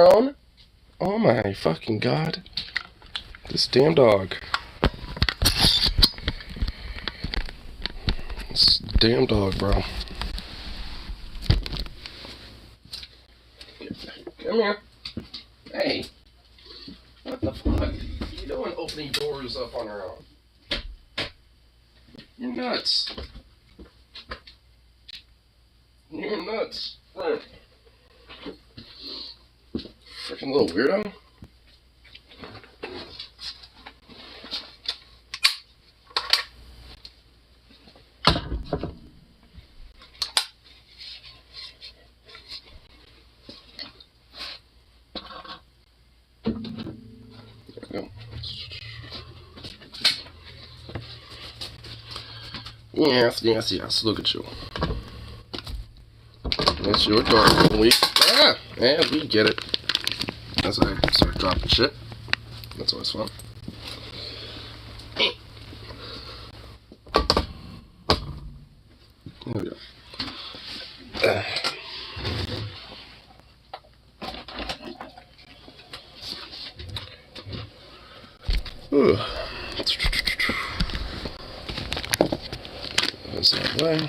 own? Oh my fucking god. This damn dog. This damn dog, bro. Come here. Hey. What the fuck? What are you doing opening doors up on her own? You're nuts. You're nuts. Freaking little weirdo. There we go. Yes. Look at you. That's your dog. And we get it. As I start dropping shit. That's always fun. There we go. That's that way.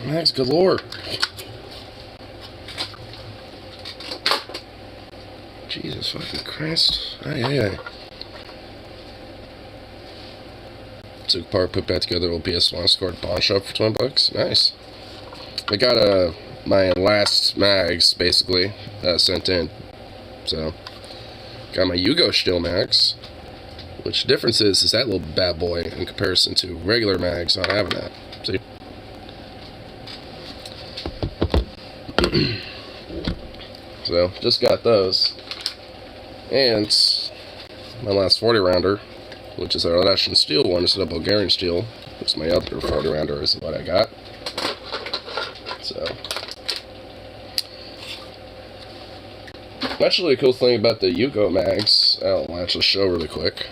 Max galore. Jesus fucking Christ. Took apart, put back together, old PS1, scored pawn shop for $20. Nice. I got my last mags basically sent in. So got my Yugo Steel mags. Which the difference is that little bad boy in comparison to regular mags not having that. See? So just got those. And my last 40 rounder, which is our Russian steel one instead of Bulgarian steel, which my other 40 rounder is what I got. So actually, a cool thing about the Yugo mags, I'll actually show really quick.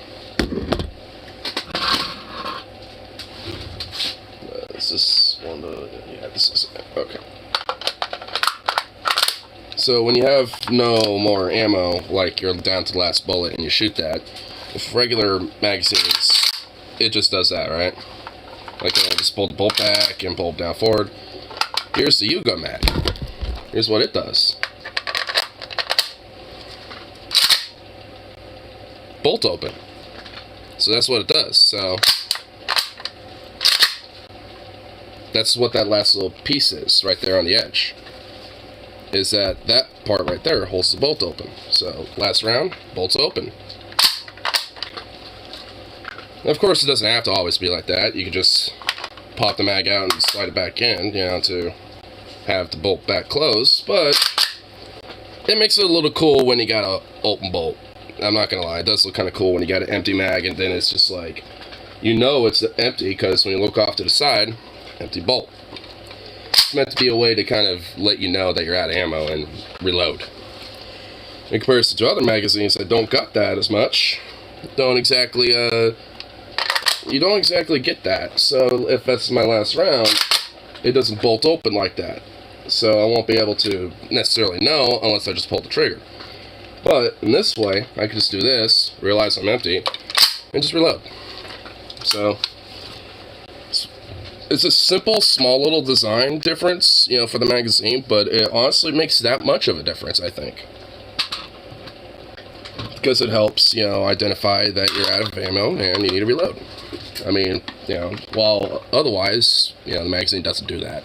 This is one of the, yeah, this is it. Okay. So when you have no more ammo, like you're down to the last bullet and you shoot that, with regular magazines, it just does that, right? Like it'll just pull the bolt back and pull it down forward. Here's the Yugo mag. Here's what it does. Bolt open. So that's what it does. So that's what that last little piece is right there on the edge. Is that part right there holds the bolt open. So last round, bolt's open. And of course, it doesn't have to always be like that. You can just pop the mag out and slide it back in, you know, to have the bolt back closed. But it makes it a little cool when you got an open bolt. I'm not gonna lie, it does look kind of cool when you got an empty mag and then it's just like, you know it's empty because when you look off to the side, empty bolt. It's meant to be a way to kind of let you know that you're out of ammo and reload. In comparison to other magazines that don't got that as much, you don't exactly get that. So if that's my last round, it doesn't bolt open like that. So I won't be able to necessarily know unless I just pull the trigger. But in this way, I can just do this, realize I'm empty, and just reload. So it's a simple, small little design difference, you know, for the magazine, but it honestly makes that much of a difference, I think. Because it helps, you know, identify that you're out of ammo and you need to reload. I mean, you know, while otherwise, you know, the magazine doesn't do that.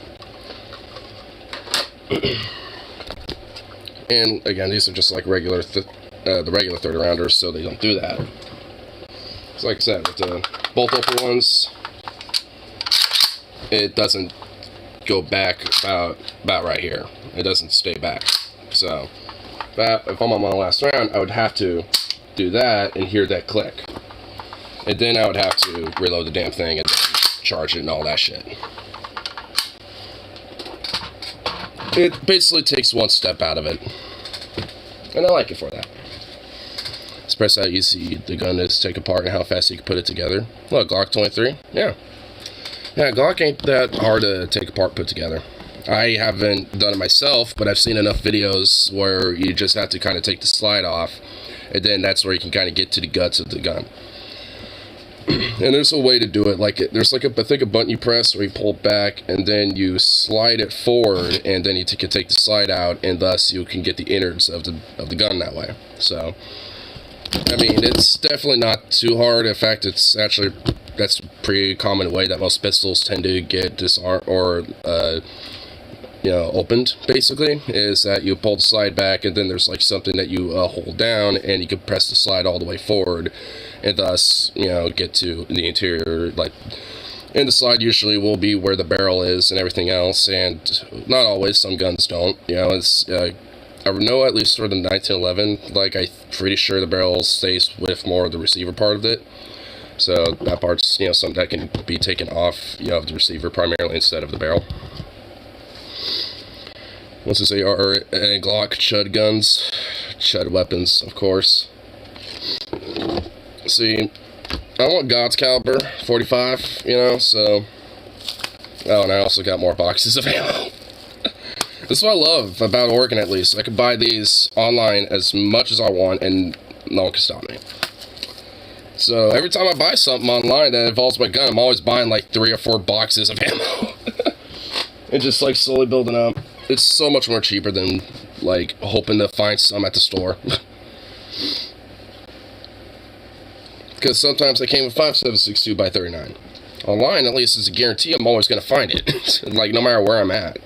And again, these are just like regular, the regular 30 rounders, so they don't do that. So like I said, with the bolt open ones, it doesn't go back about right here. It doesn't stay back. So if I'm on my last round, I would have to do that and hear that click. And then I would have to reload the damn thing and then charge it and all that shit. It basically takes one step out of it. And I like it for that. Express how easy the gun is to take apart and how fast you can put it together. Look, Glock 23. Yeah. Yeah, Glock ain't that hard to take apart, put together. I haven't done it myself, but I've seen enough videos where you just have to kind of take the slide off, and then that's where you can kind of get to the guts of the gun. And there's a way to do it. Like there's like I think a button you press where you pull it back, and then you slide it forward, and then you can take the slide out, and thus you can get the innards of the gun that way. So, I mean, it's definitely not too hard. In fact, it's actually that's a pretty common way that most pistols tend to get disarmed or opened, basically, is that you pull the slide back, and then there's like something that you hold down, and you can press the slide all the way forward, and thus, get to the interior, like, and the slide usually will be where the barrel is and everything else, and not always, some guns don't, it's, I know at least for the 1911, like, I'm pretty sure the barrel stays with more of the receiver part of it, so that part's, something that can be taken off, of the receiver primarily instead of the barrel. Once this AR and Glock Chud guns, Chud weapons, of course. See, I want God's caliber 45, so. Oh, and I also got more boxes of ammo. That's what I love about Oregon, at least. I can buy these online as much as I want, and no one can stop me. So every time I buy something online that involves my gun, I'm always buying like 3 or 4 boxes of ammo. And just like slowly building up. It's so much more cheaper than, like, hoping to find some at the store. Because sometimes they came with 5.762 by 39. Online, at least, it's a guarantee I'm always going to find it. Like, no matter where I'm at.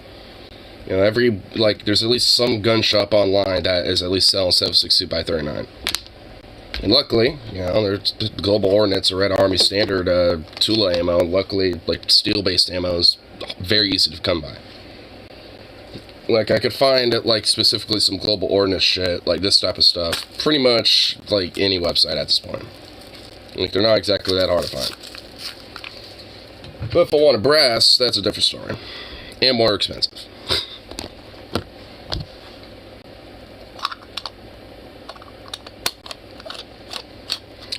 There's at least some gun shop online that is at least selling 7.62 by 39. And luckily, there's Global Ordnance or Red Army standard Tula ammo. Luckily, like, steel-based ammo is very easy to come by. Like, I could find, like, specifically some Global Ordnance shit, like this type of stuff, pretty much, like, any website at this point. Like, they're not exactly that hard to find. But if I want a brass, that's a different story. And more expensive.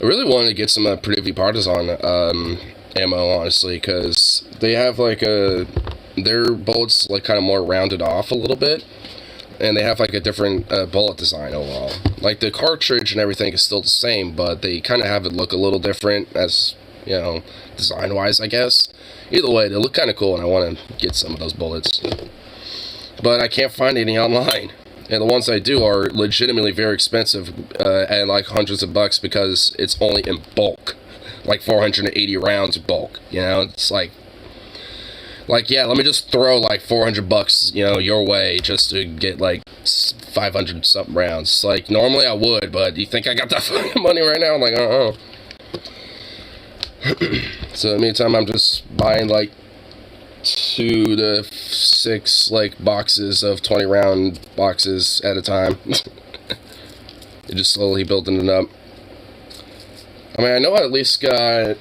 I really wanted to get some Privy Partisan ammo, honestly, because they have, like, their bullets, like, kind of more rounded off a little bit, and they have, like, a different bullet design overall. Like, the cartridge and everything is still the same, but they kind of have it look a little different as, design-wise, I guess. Either way, they look kind of cool, and I want to get some of those bullets. But I can't find any online. And the ones I do are legitimately very expensive, at, like, hundreds of bucks, because it's only in bulk. Like, 480 rounds of bulk, It's like, yeah, let me just throw, like, 400 bucks, your way, just to get, like, 500 something rounds. Like, normally I would, but you think I got that fucking money right now? I'm like, So, in the meantime, I'm just buying, like, 2 to 6, like, boxes of 20-round boxes at a time. Just slowly building it up. I mean, I know I at least got...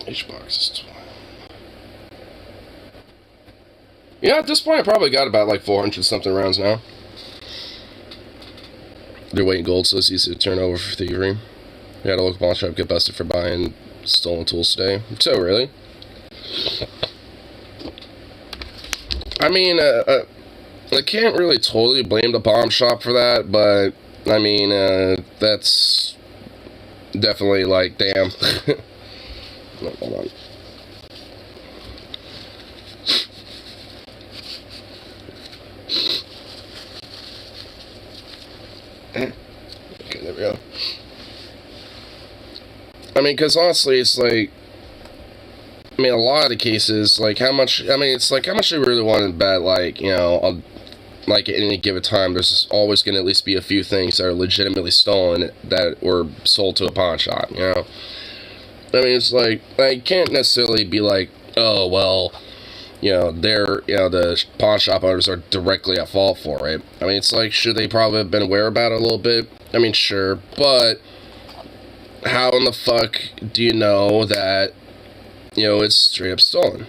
Each box is 20. Yeah, at this point I probably got about like 400 something rounds now. They're weight in gold, so it's easy to turn over for thievery. We had a local pawn shop get busted for buying stolen tools today. So really? I mean, I can't really totally blame the pawn shop for that, but I mean, that's definitely like, damn. No, hold on. Okay, there we go. I mean, because honestly, it's like, I mean, a lot of the cases, like, it's like, how much do you really want to bet, like, like, at any given time, there's always going to at least be a few things that are legitimately stolen that were sold to a pawn shop, I mean, it's like, I can't necessarily be like, oh, well, the pawn shop owners are directly at fault for it. I mean, it's like, should they probably have been aware about it a little bit? I mean, sure, but how in the fuck do you know that, it's straight up stolen?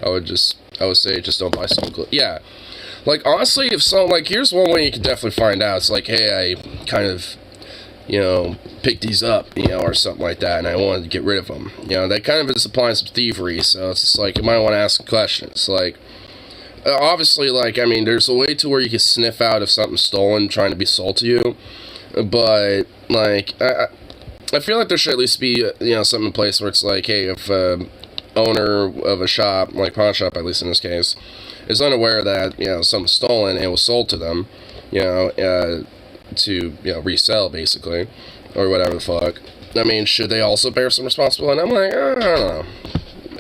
I would say just don't buy stolen clothes. Yeah. Like, honestly, if so, like, here's one way you can definitely find out. It's like, hey, I kind of pick these up, or something like that, and I wanted to get rid of them. That kind of is applying some thievery, so it's just like, you might want to ask questions. Like, obviously, like, I mean, there's a way to where you can sniff out if something's stolen trying to be sold to you, but, like, I feel like there should at least be, something in place where it's like, hey, if owner of a shop, like pawn shop, at least in this case, is unaware that, something's stolen and was sold to them, to, resell, basically, or whatever the fuck. I mean, should they also bear some responsibility? And I'm like, I don't know.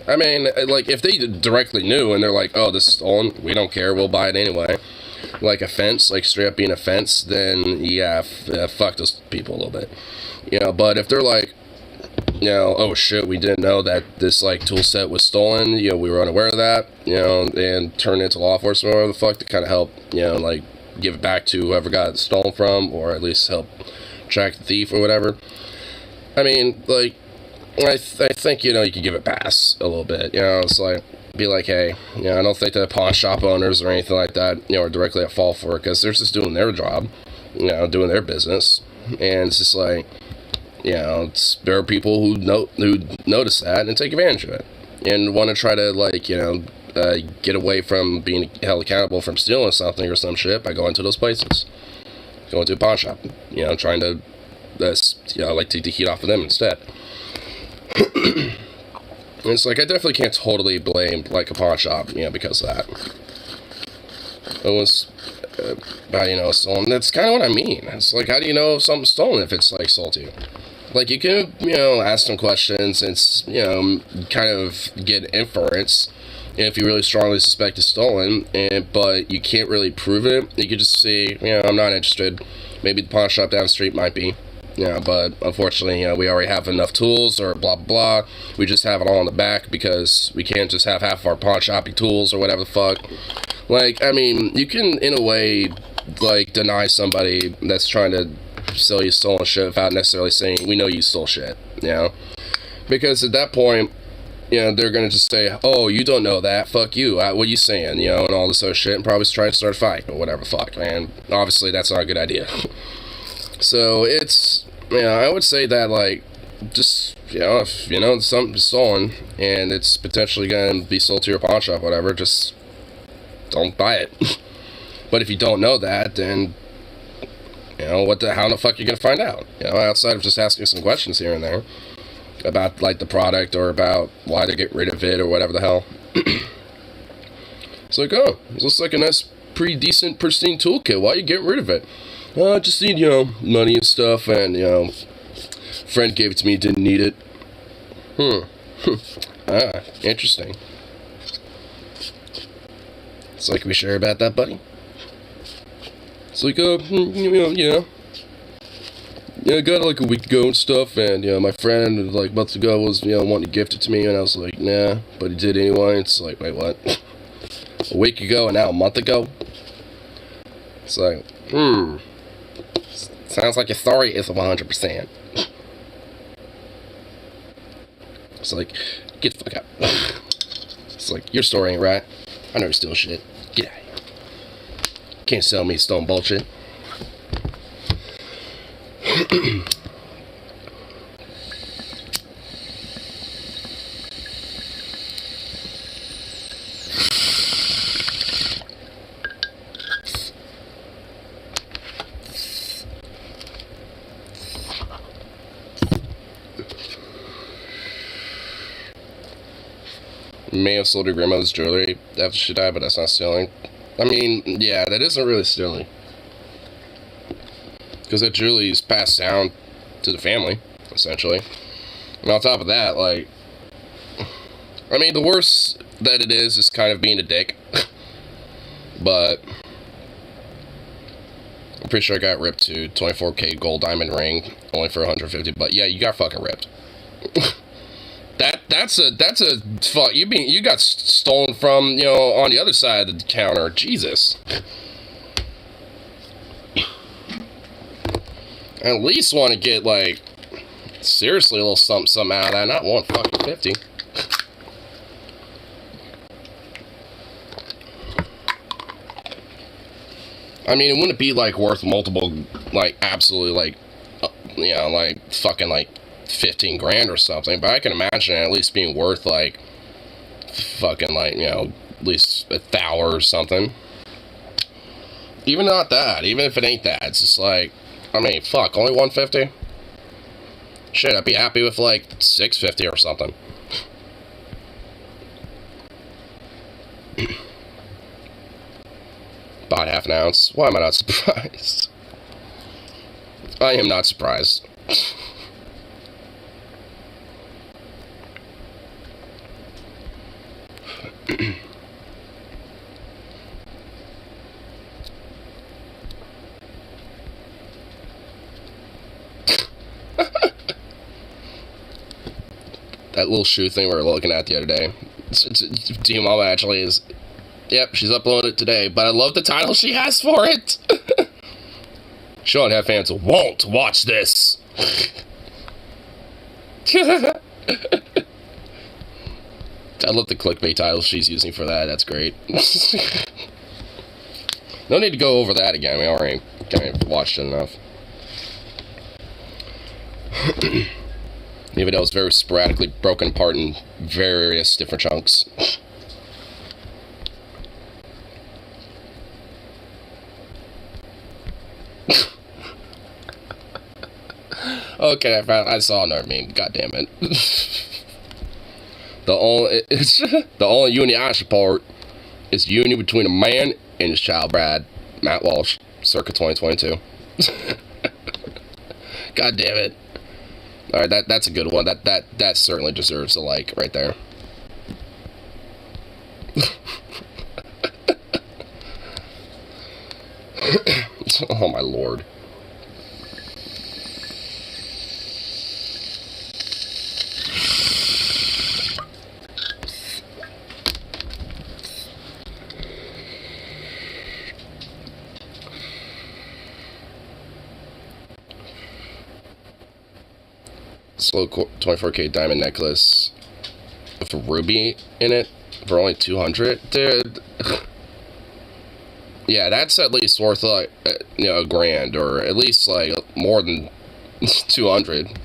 I mean, like, if they directly knew and they're like, oh, this is stolen, we don't care, we'll buy it anyway. Like a fence, like straight up being a fence, then yeah, fuck those people a little bit. But if they're like, oh shit, we didn't know that this, like, tool set was stolen, we were unaware of that, and turn it into law enforcement or whatever the fuck to kind of help, like, give it back to whoever got it stolen from, or at least help track the thief or whatever. I mean, like, I think, you can give it a pass a little bit, it's like, be like, hey, I don't think the pawn shop owners or anything like that, are directly at fault for it, because they're just doing their job, doing their business, and it's just like, there are people who notice that and take advantage of it, and want to try to, like, get away from being held accountable from stealing something or some shit by going to those places, going to a pawn shop, trying to, like, take the heat off of them instead. And it's like, I definitely can't totally blame, like, a pawn shop, because of that. It was, stolen. That's kind of what I mean. It's like, how do you know if something's stolen if it's, like, sold to you? Like, you can, ask some questions and, kind of get inference, if you really strongly suspect it's stolen, but you can't really prove it. You could just say, I'm not interested. Maybe the pawn shop down the street might be. But unfortunately, we already have enough tools, or blah, blah, blah. We just have it all in the back because we can't just have half of our pawn shopping tools or whatever the fuck. Like, I mean, you can, in a way, like, deny somebody that's trying to sell you stolen shit without necessarily saying, we know you stole shit, Because at that point, they're going to just say, oh, you don't know that, fuck you, what you saying, and all this other shit, and probably try to start a fight, or whatever the fuck, man. Obviously, that's not a good idea. So, it's, I would say that, like, just, if, something's stolen, and it's potentially going to be sold to your pawn shop, whatever, just don't buy it. But if you don't know that, then, how the fuck are you going to find out? Outside of just asking some questions here and there about, like, the product, or about why they get rid of it, or whatever the hell. It's like, oh, it looks like a nice, pretty decent, pristine toolkit. Why are you getting rid of it? I just need, money and stuff, and, friend gave it to me, didn't need it. Interesting. It's like, we sure about that, buddy? It's like, I got it like a week ago and stuff, and, my friend, like, months ago was, wanting to gift it to me, and I was like, nah, but he did anyway. It's like, wait, what? A week ago and now a month ago? It's like, sounds like your story is 100%. It's like, get the fuck out. It's like, your story ain't right. I never steal shit. Get out of here. Can't sell me stolen bullshit. May have sold your grandmother's jewelry after she died, but that's not stealing. I mean, yeah, that isn't really stealing. Because that jewelry is passed down to the family, essentially. And on top of that, like, I mean, the worst that it is kind of being a dick. But I'm pretty sure I got ripped to 24K gold diamond ring, only for 150. But yeah, you got fucking ripped. That's a fuck. You got stolen from, on the other side of the counter. Jesus. I at least want to get, like, seriously a little something out of that, not 150. I mean, it wouldn't be, like, worth multiple, like, absolutely, like, you know, like, fucking, like, 15 grand or something, but I can imagine it at least being worth, like, fucking, like, you know, at least $1,000 or something. Even not that, even if it ain't that, it's just like, I mean, fuck, only 150? Shit, I'd be happy with, like, 650 or something. About half an ounce. Why am I not surprised? I am not surprised. That little shoe thing we were looking at the other day. Team Mama actually is... Yep, she's uploaded it today, but I love the title she has for it. She'll have fans who won't watch this. I love the clickbait title she's using for that. That's great. No need to go over that again. We already kind of watched it enough. Even though it's very sporadically broken apart in various different chunks. Okay, I saw another meme. God damn it. The only uni I support is the union between a man and his child, Brad. Matt Walsh, circa 2022. God damn it. Alright, that's a good one. That certainly deserves a like right there. Oh my lord. Slow 24K diamond necklace with a ruby in it for only 200, dude. Yeah, that's at least worth like you know, $1,000 or at least like more than 200.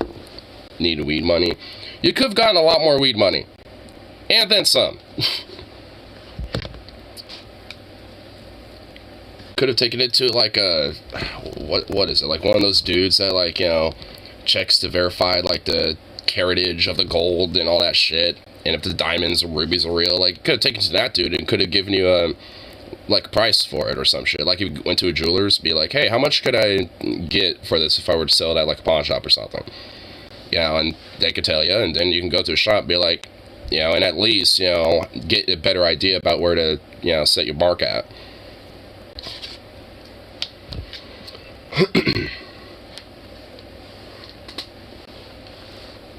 Need weed money. You could have gotten a lot more weed money, and then some. Could have taken it to like a what is it, like one of those dudes that, like, you know, checks to verify like the caratage of the gold and all that shit, and if the diamonds or rubies are real. Like, could have taken it to that dude and could have given you a like a price for it or some shit. Like, you went to a jeweler's, be like, hey, how much could I get for this if I were to sell it at like a pawn shop or something? You know, and they could tell you, and then you can go to a shop and be like, you know, and at least, you know, get a better idea about where to, you know, set your mark at.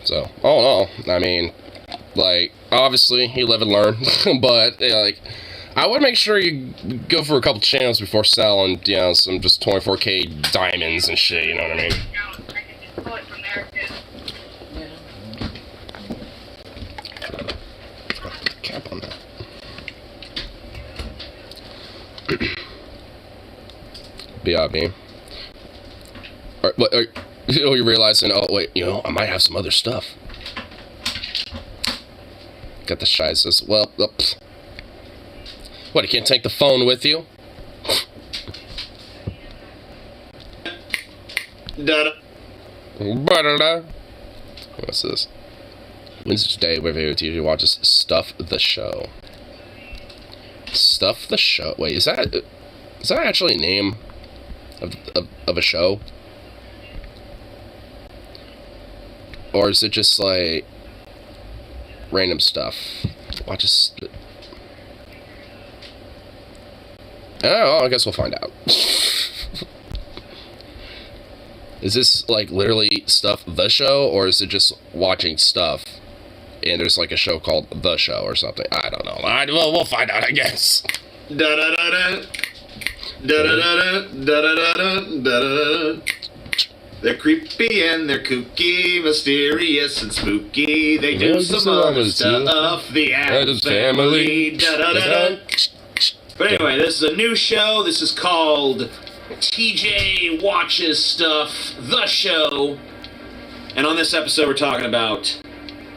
So, all in all, I mean, like, obviously, you live and learn, but, you know, like, I would make sure you go for a couple channels before selling, you know, some just 24K diamonds and shit, you know what I mean? Cap on that. BRB. What, you're realizing, oh, wait, you know, I might have some other stuff. Got the shizzes. Well, what, you can't take the phone with you? What's this? Wednesday, where TV watches Stuff the Show. Stuff the Show. Wait, is that actually a name of a show? Or is it just like random stuff? Watches. Oh, I guess we'll find out. Is this like literally Stuff the Show, or is it just watching stuff and there's like a show called The Show or something? I don't know. Well, we'll find out, I guess. Da da da da. Da da da da da da da da. They're creepy and they're kooky, mysterious and spooky. They do some other stuff. The Addams Family. Da da da da. But anyway, this is a new show. This is called TJ Watches Stuff, The Show. And on this episode, we're talking about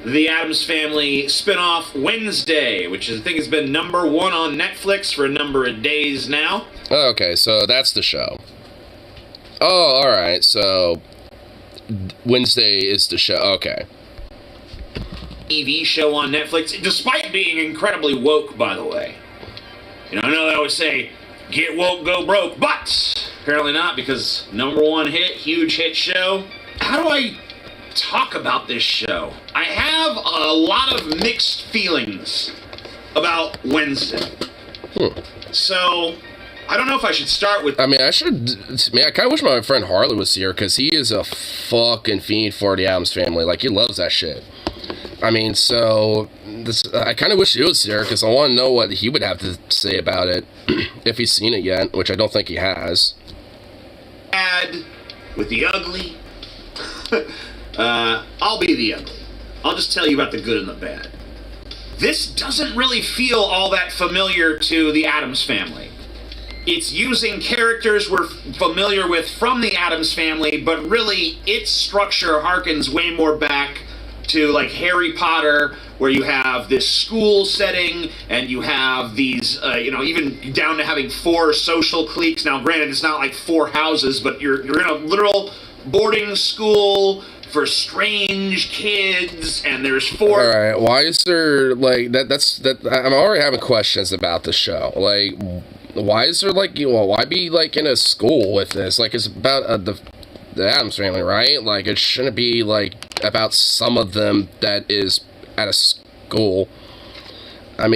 the Addams Family spinoff Wednesday, which I think has been number 1 on Netflix for a number of days now. Okay, so that's the show. Oh, alright, so Wednesday is the show. Okay. TV show on Netflix, despite being incredibly woke, by the way. You know, I know they always say, get woke, go broke, but apparently not, because number 1 hit, huge hit show. How do I talk about this show? I have a lot of mixed feelings about Wednesday. So, I don't know if I should start with... I kind of wish my friend Harley was here, because he is a fucking fiend for the Addams Family. Like, he loves that shit. I kind of wish he was here, because I want to know what he would have to say about it, if he's seen it yet, which I don't think he has. Bad with the ugly. I'll be the ugly. I'll just tell you about the good and the bad. This doesn't really feel all that familiar to the Addams Family. It's using characters we're familiar with from the Addams Family, but really its structure harkens way more back to like Harry Potter, where you have this school setting and you have these, even down to having 4 social cliques. Now, granted, it's not like 4 houses, but you're in a literal boarding school for strange kids, and there's 4. All right, why is there like that? I'm already having questions about the show. Like, why is there like why be like in a school with this? Like, it's about the Addams Family, right? Like, it shouldn't be like about some of them that is at a school. I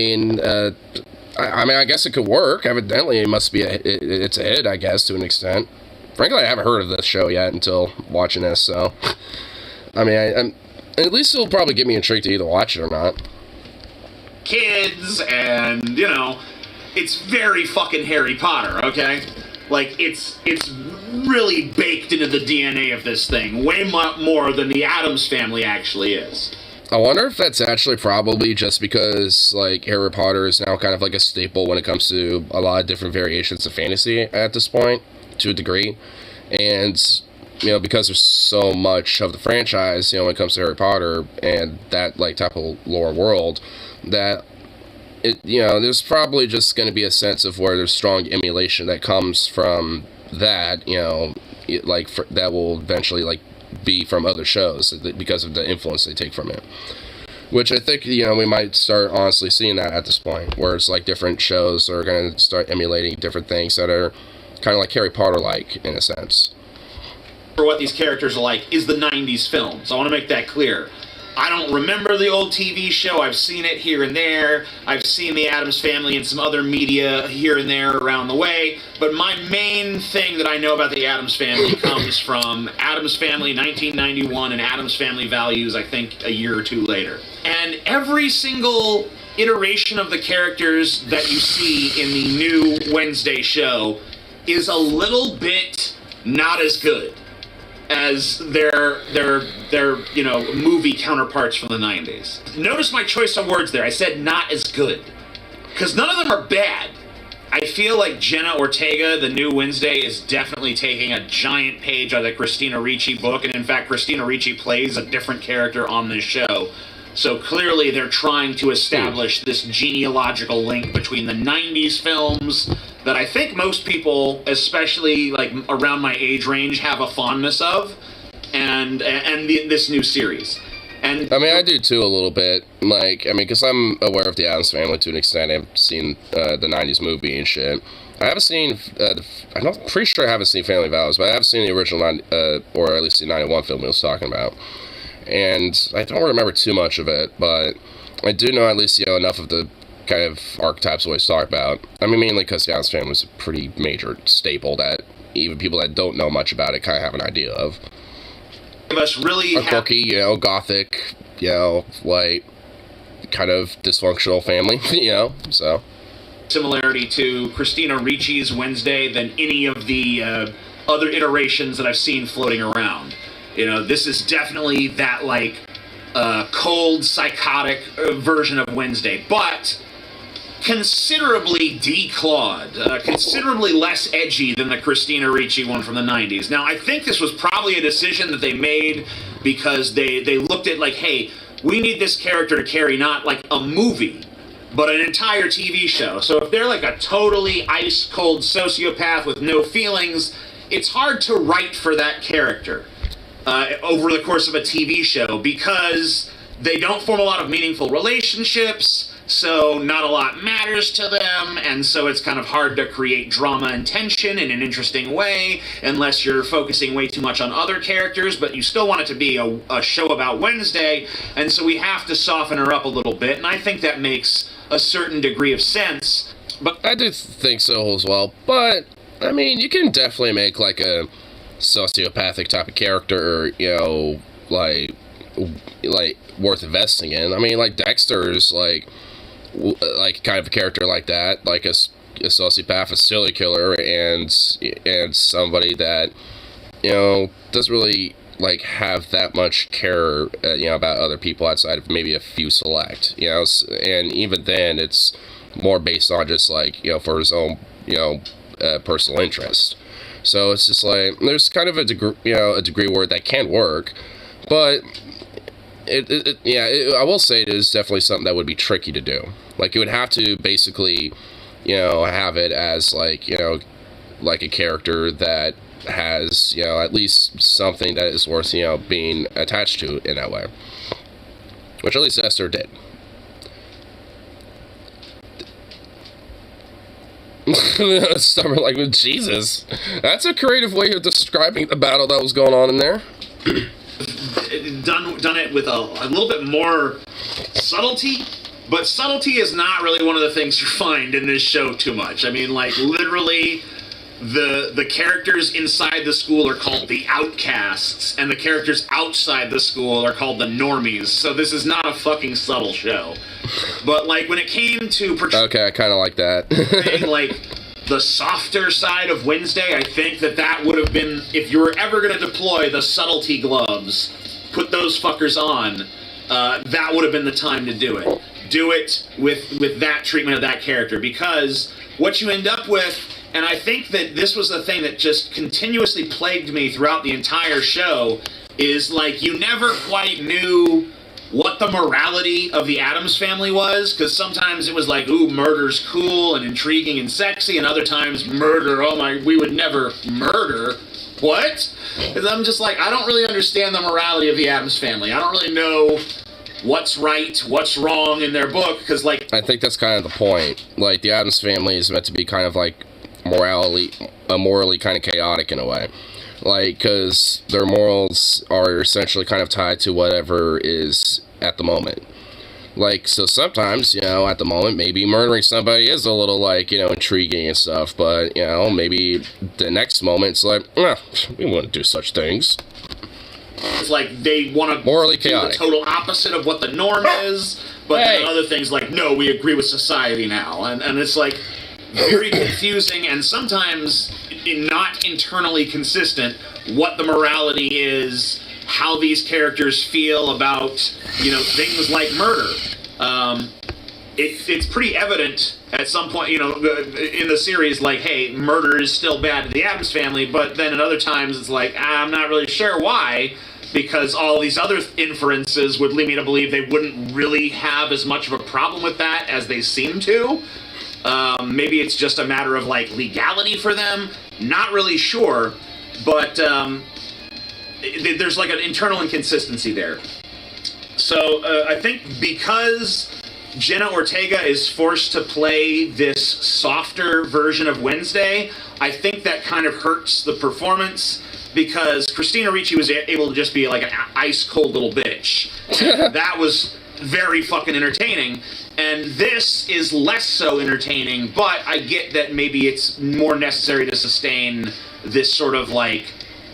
guess it could work. Evidently, it must be it's a hit, I guess, to an extent. Frankly, I haven't heard of this show yet until watching this, so... I'm at least it'll probably get me intrigued to either watch it or not. Kids, and, it's very fucking Harry Potter, okay? Like, it's really baked into the DNA of this thing, way more than the Addams Family actually is. I wonder if that's actually probably just because, like, Harry Potter is now kind of like a staple when it comes to a lot of different variations of fantasy at this point, to a degree. And, because there's so much of the franchise, when it comes to Harry Potter and that, like, type of lore world, that, there's probably just going to be a sense of where there's strong emulation that comes from that, that will eventually, like, be from other shows because of the influence they take from it. Which I think, we might start honestly seeing that at this point, where it's like different shows are going to start emulating different things that are kind of like Harry Potter-like, in a sense. For what these characters are like is the 90s films. I want to make that clear. I don't remember the old TV show. I've seen it here and there. I've seen the Addams Family and some other media here and there around the way. But my main thing that I know about the Addams Family comes from Addams Family 1991 and Addams Family Values, I think, a year or 2 later. And every single iteration of the characters that you see in the new Wednesday show is a little bit not as good as their movie counterparts from the 90s. Notice my choice of words there. I said not as good. Because none of them are bad. I feel like Jenna Ortega, the new Wednesday, is definitely taking a giant page out of the Christina Ricci book. And in fact, Christina Ricci plays a different character on this show. So clearly they're trying to establish this genealogical link between the 90s films that I think most people, especially like around my age range, have a fondness of, and this new series. And I do too a little bit. Because I'm aware of the Addams Family to an extent. I've seen the 90s movie and shit. I haven't seen, I'm pretty sure I haven't seen Family Values, but I have seen the original, or at least the 91 film he was talking about. And I don't remember too much of it, but I do know at least, enough of the kind of archetypes we always talk about. Mainly because the Addams Family was a pretty major staple that even people that don't know much about it kind of have an idea of. Us really a quirky, gothic, like, kind of dysfunctional family, so. Similarity to Christina Ricci's Wednesday than any of the other iterations that I've seen floating around. This is definitely that, like, cold, psychotic version of Wednesday, but considerably declawed, considerably less edgy than the Christina Ricci one from the 90s. Now, I think this was probably a decision that they made because they looked at like, hey, we need this character to carry not like a movie, but an entire TV show. So if they're like a totally ice-cold sociopath with no feelings, it's hard to write for that character over the course of a TV show because they don't form a lot of meaningful relationships, so not a lot matters to them, and so it's kind of hard to create drama and tension in an interesting way unless you're focusing way too much on other characters, but you still want it to be a show about Wednesday, and so we have to soften her up a little bit, and I think that makes a certain degree of sense. But I do think so as well, but, I mean, you can definitely make, like, a sociopathic type of character, you know, like worth investing in. I mean, like, Dexter's, like kind of a character like that, like a sociopath, a serial killer, and somebody that, you know, doesn't really like have that much care, you know, about other people outside of maybe a few select, you know, and even then it's more based on just like, you know, for his own, you know, personal interest. So it's just like there's kind of a degree where that can work, but I will say it is definitely something that would be tricky to do. Like, you would have to basically, you know, have it as, like, you know, like a character that has, you know, at least something that is worth, you know, being attached to in that way. Which at least Esther did. Stubborn, like, Jesus. That's a creative way of describing the battle that was going on in there. Done it with a little bit more subtlety, but subtlety is not really one of the things you find in this show too much. I mean, like, literally, the characters inside the school are called the outcasts, and the characters outside the school are called the normies, so this is not a fucking subtle show. But, like, when it came to... Okay, I kind of like that. Saying, like, the softer side of Wednesday, I think that would have been... If you were ever going to deploy the subtlety gloves, put those fuckers on, that would have been the time to do it. Do it with that treatment of that character, because what you end up with, and I think that this was the thing that just continuously plagued me throughout the entire show, is like you never quite knew what the morality of the Addams family was, because sometimes it was like, ooh, murder's cool and intriguing and sexy, and other times murder, oh my, we would never murder. What? Because I'm just like, I don't really understand the morality of the Addams family. I don't really know what's right, what's wrong in their book, because, like... I think that's kind of the point. Like, the Addams family is meant to be kind of, like, morally kind of chaotic in a way. Like, because their morals are essentially kind of tied to whatever is at the moment. Like, so sometimes, you know, at the moment, maybe murdering somebody is a little, like, you know, intriguing and stuff, but, you know, maybe the next moment it's like, we wouldn't do such things. It's like they want to morally do chaotic. The total opposite of what the norm is, but then other things like, no, we agree with society now. And it's like very confusing and sometimes not internally consistent what the morality is, how these characters feel about, you know, things like murder. It's pretty evident at some point, you know, in the series, like, hey, murder is still bad to the Addams family, but then at other times it's like, I'm not really sure why, because all these other inferences would lead me to believe they wouldn't really have as much of a problem with that as they seem to. Maybe it's just a matter of, like, legality for them. Not really sure, but there's, like, an internal inconsistency there. So I think because Jenna Ortega is forced to play this softer version of Wednesday, I think that kind of hurts the performance, because Christina Ricci was able to just be like an ice-cold little bitch. That was very fucking entertaining, and this is less so entertaining, but I get that maybe it's more necessary to sustain this sort of, like,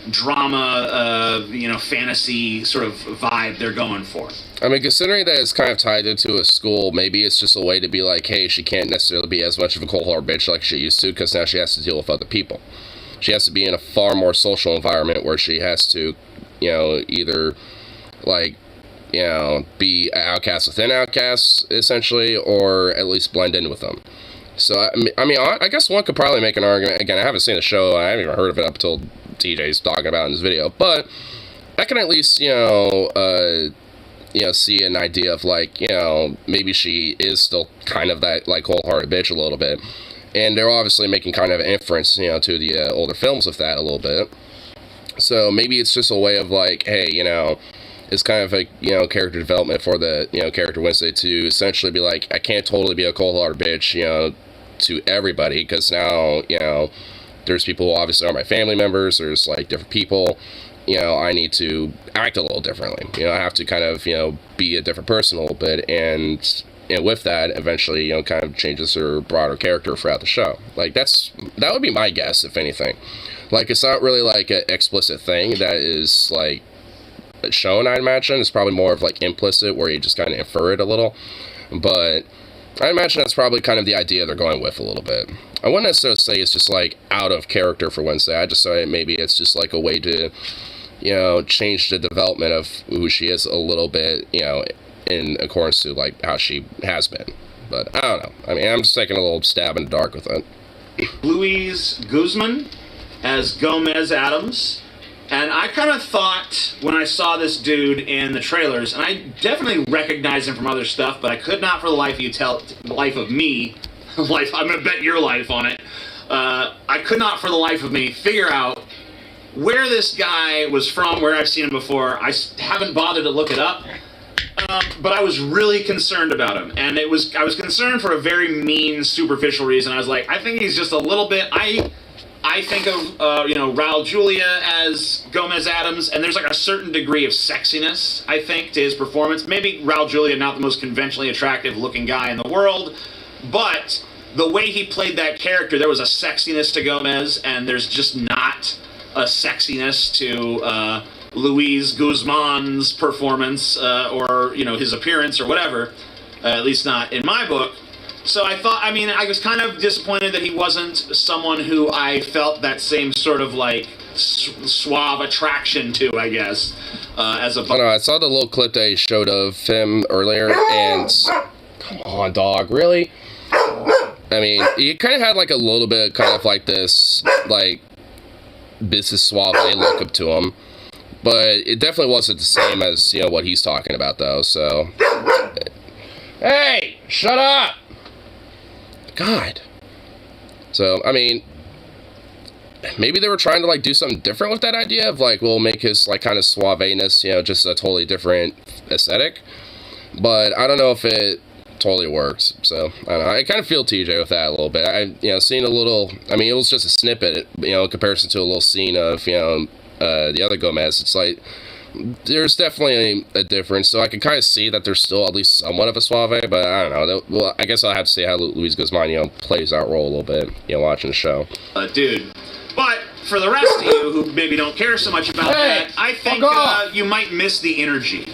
drama, you know, fantasy sort of vibe they're going for. I mean, considering that it's kind of tied into a school, maybe it's just a way to be like, hey, she can't necessarily be as much of a cold-hard bitch like she used to, because now she has to deal with other people. She has to be in a far more social environment where she has to, you know, either, like, you know, be an outcast within outcasts, essentially, or at least blend in with them. So, I mean, I guess one could probably make an argument. Again, I haven't seen the show. I haven't even heard of it up until TJ's talking about it in this video. But I can at least, see an idea of, like, maybe she is still kind of that, like, wholehearted bitch a little bit. And they're obviously making kind of an inference, to the older films with that a little bit. So maybe it's just a way of, like, hey, it's kind of a, character development for the, character Wednesday to essentially be like, I can't totally be a cold-hearted bitch, to everybody, because now, there's people who obviously are my family members, there's, like, different people, I need to act a little differently, I have to kind of, be a different person a little bit, and with that, eventually, kind of changes her broader character throughout the show. Like, that would be my guess, if anything. Like, it's not really, like, an explicit thing that is, like, shown, I imagine. It's probably more of, like, implicit, where you just kind of infer it a little. But I imagine that's probably kind of the idea they're going with a little bit. I wouldn't necessarily say it's just, like, out of character for Wednesday. I just say maybe it's just, like, a way to, change the development of who she is a little bit, in accordance to, like, how she has been. But I don't know. I mean, I'm just taking a little stab in the dark with it. Luis Guzman as Gomez Adams. And I kind of thought, when I saw this dude in the trailers, and I definitely recognized him from other stuff, but I could not for the life of me, I'm going to bet your life on it, I could not for the life of me figure out where this guy was from, where I've seen him before. I haven't bothered to look it up. But I was really concerned about him, and I was concerned for a very mean, superficial reason. I was like, I think he's just a little bit. I think of Raul Julia as Gomez Adams, and there's like a certain degree of sexiness, I think, to his performance. Maybe Raul Julia, not the most conventionally attractive looking guy in the world, but the way he played that character, there was a sexiness to Gomez, and there's just not a sexiness to Luis Guzman's performance or his appearance or whatever, at least not in my book. So I was kind of disappointed that he wasn't someone who I felt that same sort of like suave attraction to, I guess, as a... I don't know, I saw the little clip that he showed of him earlier, and... Come on, dog, really? I mean, he kind of had like a little bit of kind of like this, like, business suave look up to him. But it definitely wasn't the same as, what he's talking about, though, so... Hey! Shut up! God. So, I mean... Maybe they were trying to, like, do something different with that idea of, like, we'll make his, like, kind of suaveness, just a totally different aesthetic. But I don't know if it totally works, so, I don't know. I kind of feel TJ with that a little bit. Seeing a little... I mean, it was just a snippet, in comparison to a little scene of, the other Gomez. It's like there's definitely a difference, so I can kind of see that there's still at least somewhat of a suave, but I don't know. Well, I guess I'll have to see how Luis Guzman, plays that role a little bit, watching the show. Dude. But for the rest of you who maybe don't care so much about that, I think you might miss the energy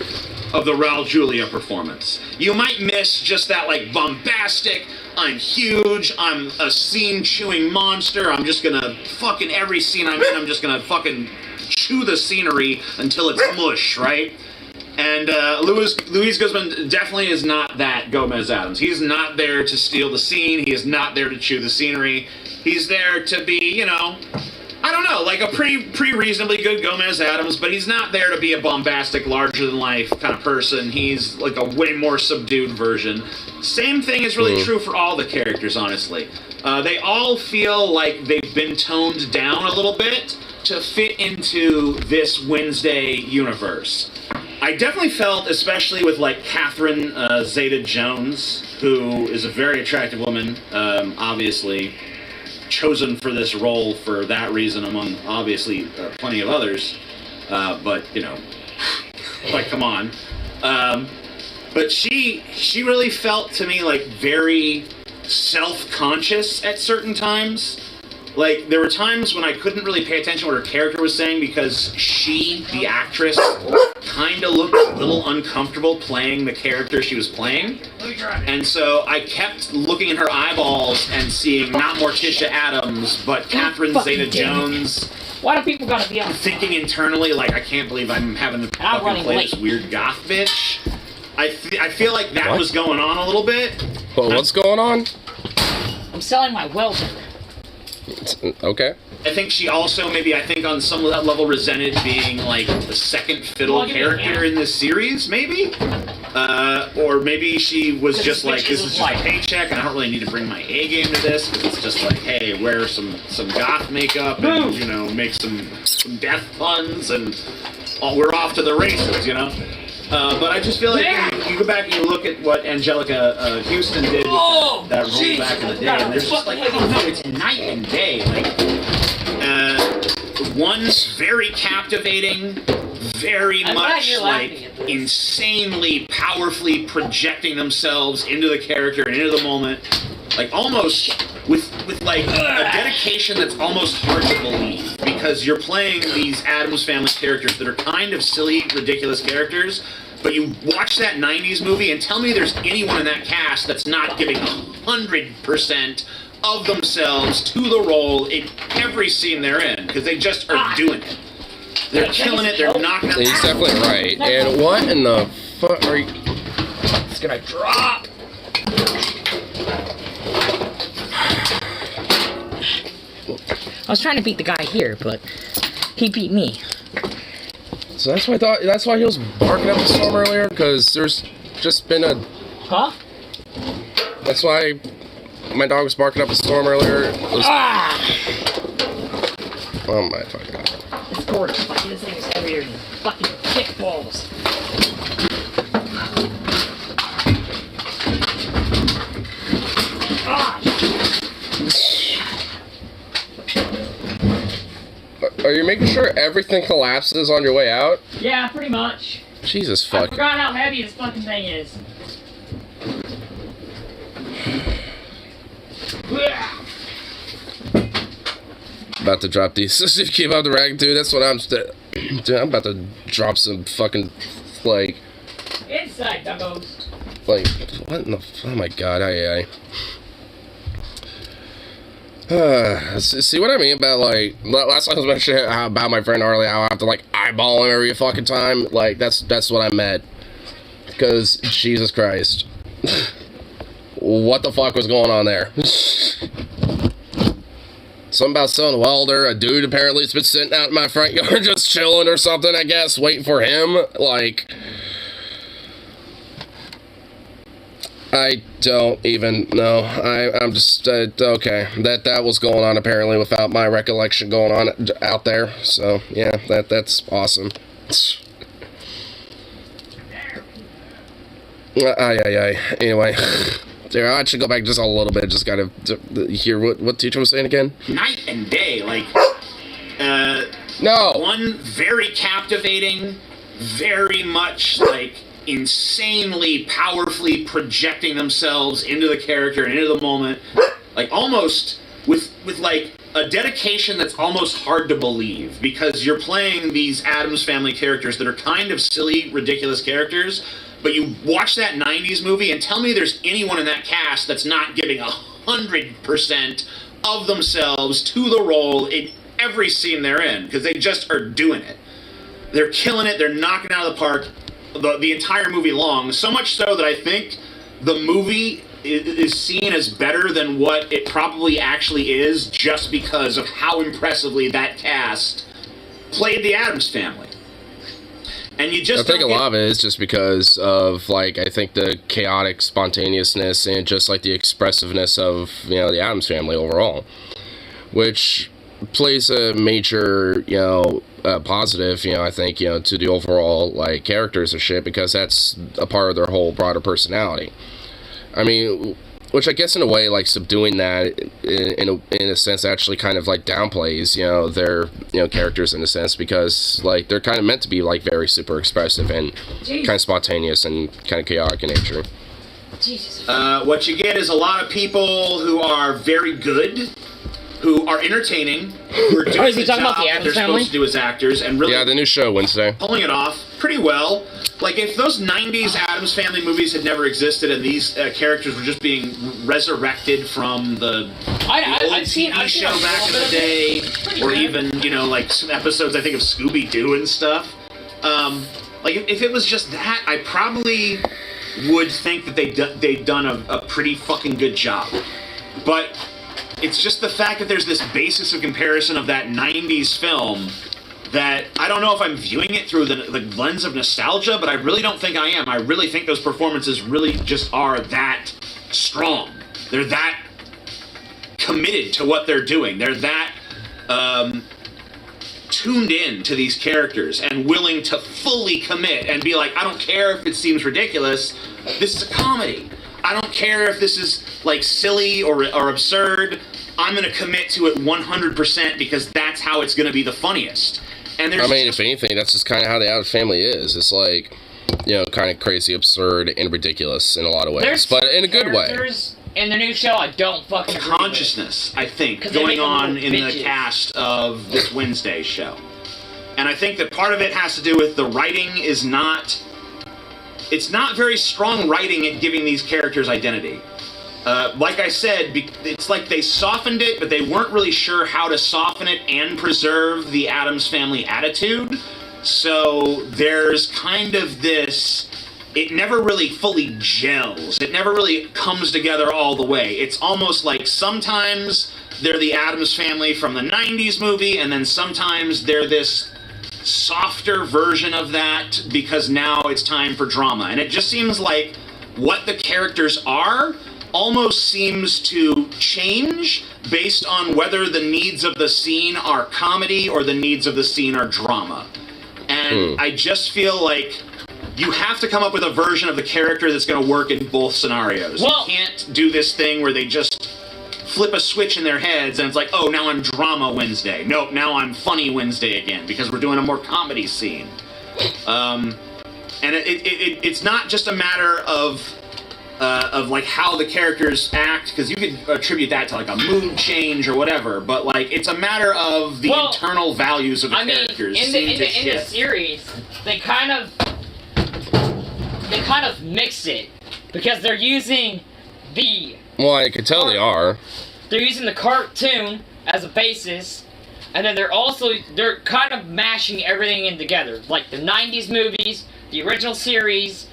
of the Raul Julia performance. You might miss just that, like, bombastic, I'm huge, I'm a scene-chewing monster, I'm just gonna fucking, every scene I'm in, I'm just gonna fucking chew the scenery until it's mush, right? And Luis Guzman definitely is not that Gomez Adams. He's not there to steal the scene, he is not there to chew the scenery. He's there to be, I don't know, like a pretty reasonably good Gomez Adams, but he's not there to be a bombastic, larger-than-life kind of person. He's like a way more subdued version. Same thing is really true for all the characters, honestly. They all feel like they've been toned down a little bit to fit into this Wednesday universe. I definitely felt, especially with like Catherine Zeta-Jones, who is a very attractive woman, obviously chosen for this role for that reason among obviously plenty of others, but like, come on. But she really felt to me like very self-conscious at certain times. Like, there were times when I couldn't really pay attention to what her character was saying because she, the actress, kind of looked a little uncomfortable playing the character she was playing. And so I kept looking in her eyeballs and seeing not Morticia Adams, but Catherine Zeta-Jones. Why do people gotta be on? Thinking internally, like, I can't believe I'm having to fucking play this weird goth bitch. I feel like that was going on a little bit. Well, what's going on? I'm selling my welder. Okay. I think she also maybe on some level resented being like the second fiddle character in this series, maybe. Or maybe she was just like, this is just a paycheck, and I don't really need to bring my A game to this. It's just like, hey, wear some goth makeup and make some death puns, and we're off to the races, But I just feel like you go back and you look at what Angelica Houston did with that role back in the day, and there's just like, it's night and day. Like, one's very captivating, very much like insanely powerfully projecting themselves into the character and into the moment, like almost with like a dedication that's almost hard to believe, because you're playing these Addams Family characters that are kind of silly, ridiculous characters, but you watch that 90s movie and tell me there's anyone in that cast that's not giving 100% of themselves to the role in every scene they're in, because they just are doing it. They're killing it, they're knocking it. He's definitely right. And what in the fuck are you... It's gonna drop! I was trying to beat the guy here, but he beat me. So that's why I thought. That's why he was barking up a storm earlier, because there's just been a. Huh? That's why my dog was barking up a storm earlier. Oh my fucking god! It's gorgeous. Fucking this thing is heavier than fucking kickballs. Are you making sure everything collapses on your way out? Yeah, pretty much. Jesus fuck. I forgot how heavy this fucking thing is. About to drop these. If you keep up the rag, dude, that's what I'm dude, I'm about to drop some fucking, like... Inside, duggos. Like, what in the... Oh my god, aye. See what I mean about, like, last time I was mentioning about my friend Harley, how I have to, like, eyeball him every fucking time. Like, that's what I meant. Because, Jesus Christ. What the fuck was going on there? Something about some welder. A dude apparently has been sitting out in my front yard just chilling or something, I guess, waiting for him. Like... I don't even know. I'm just okay. That was going on apparently without my recollection going on out there. So yeah, that's awesome. Anyway, there, I should go back just a little bit. Just gotta hear what teacher was saying again. Night and day, like no. One very captivating, very much like insanely powerfully projecting themselves into the character and into the moment, like almost with like a dedication that's almost hard to believe, because you're playing these Addams Family characters that are kind of silly, ridiculous characters, but you watch that 90s movie and tell me there's anyone in that cast that's not giving 100% of themselves to the role in every scene they're in, because they just are doing it. They're killing it, they're knocking it out of the park. The entire movie long, so much so that I think the movie is seen as better than what it probably actually is, just because of how impressively that cast played the Addams Family. And you just I think a lot of it is just because of, like, I think the chaotic spontaneousness and just like the expressiveness of, the Addams Family overall, which plays a major, positive, I think, to the overall, like, characters and shit, because that's a part of their whole broader personality. I mean, which I guess in a way, like, subduing that in a sense actually kind of, like, downplays, their, characters in a sense, because, like, they're kind of meant to be, like, very super expressive and kind of spontaneous and kind of chaotic in nature. Jesus. What you get is a lot of people who are very good, who are entertaining, who are doing the job that they're supposed to do as actors, and really the new show Wednesday, pulling it off pretty well. Like, if those 90s Addams Family movies had never existed and these characters were just being resurrected from the old TV show back in the day, or even, like some episodes, I think, of Scooby-Doo and stuff, like, if it was just that, I probably would think that they'd done a pretty fucking good job. But it's just the fact that there's this basis of comparison of that 90s film that I don't know if I'm viewing it through the lens of nostalgia, but I really don't think I am. I really think those performances really just are that strong. They're that committed to what they're doing. They're that tuned in to these characters and willing to fully commit and be like, I don't care if it seems ridiculous, this is a comedy. I don't care if this is like silly or absurd. I'm going to commit to it 100% because that's how it's going to be the funniest. And there's if anything, that's just kind of how the Addams Family is. It's like, kind of crazy, absurd, and ridiculous in a lot of ways, but in a good way. In the new show, I don't fucking agree consciousness, I think, going on in the cast of this Wednesday show. And I think that part of it has to do with the writing is not... It's not very strong writing at giving these characters identity. Like I said, it's like they softened it, but they weren't really sure how to soften it and preserve the Addams Family attitude. So there's kind of this... It never really fully gels. It never really comes together all the way. It's almost like sometimes they're the Addams Family from the 90s movie, and then sometimes they're this softer version of that because now it's time for drama. And it just seems like what the characters are almost seems to change based on whether the needs of the scene are comedy or the needs of the scene are drama. And I just feel like you have to come up with a version of the character that's going to work in both scenarios. Well, you can't do this thing where they just flip a switch in their heads and it's like, oh, now I'm Drama Wednesday. Nope, now I'm Funny Wednesday again because we're doing a more comedy scene. And it's not just a matter of like how the characters act, because you could attribute that to like a mood change or whatever, but like it's a matter of the internal values of the characters. In the series, they kind of mix it because they're using the... Well, I can tell they are. They're using the cartoon as a basis, and then they're kind of mashing everything in together, like the 90s movies, the original series,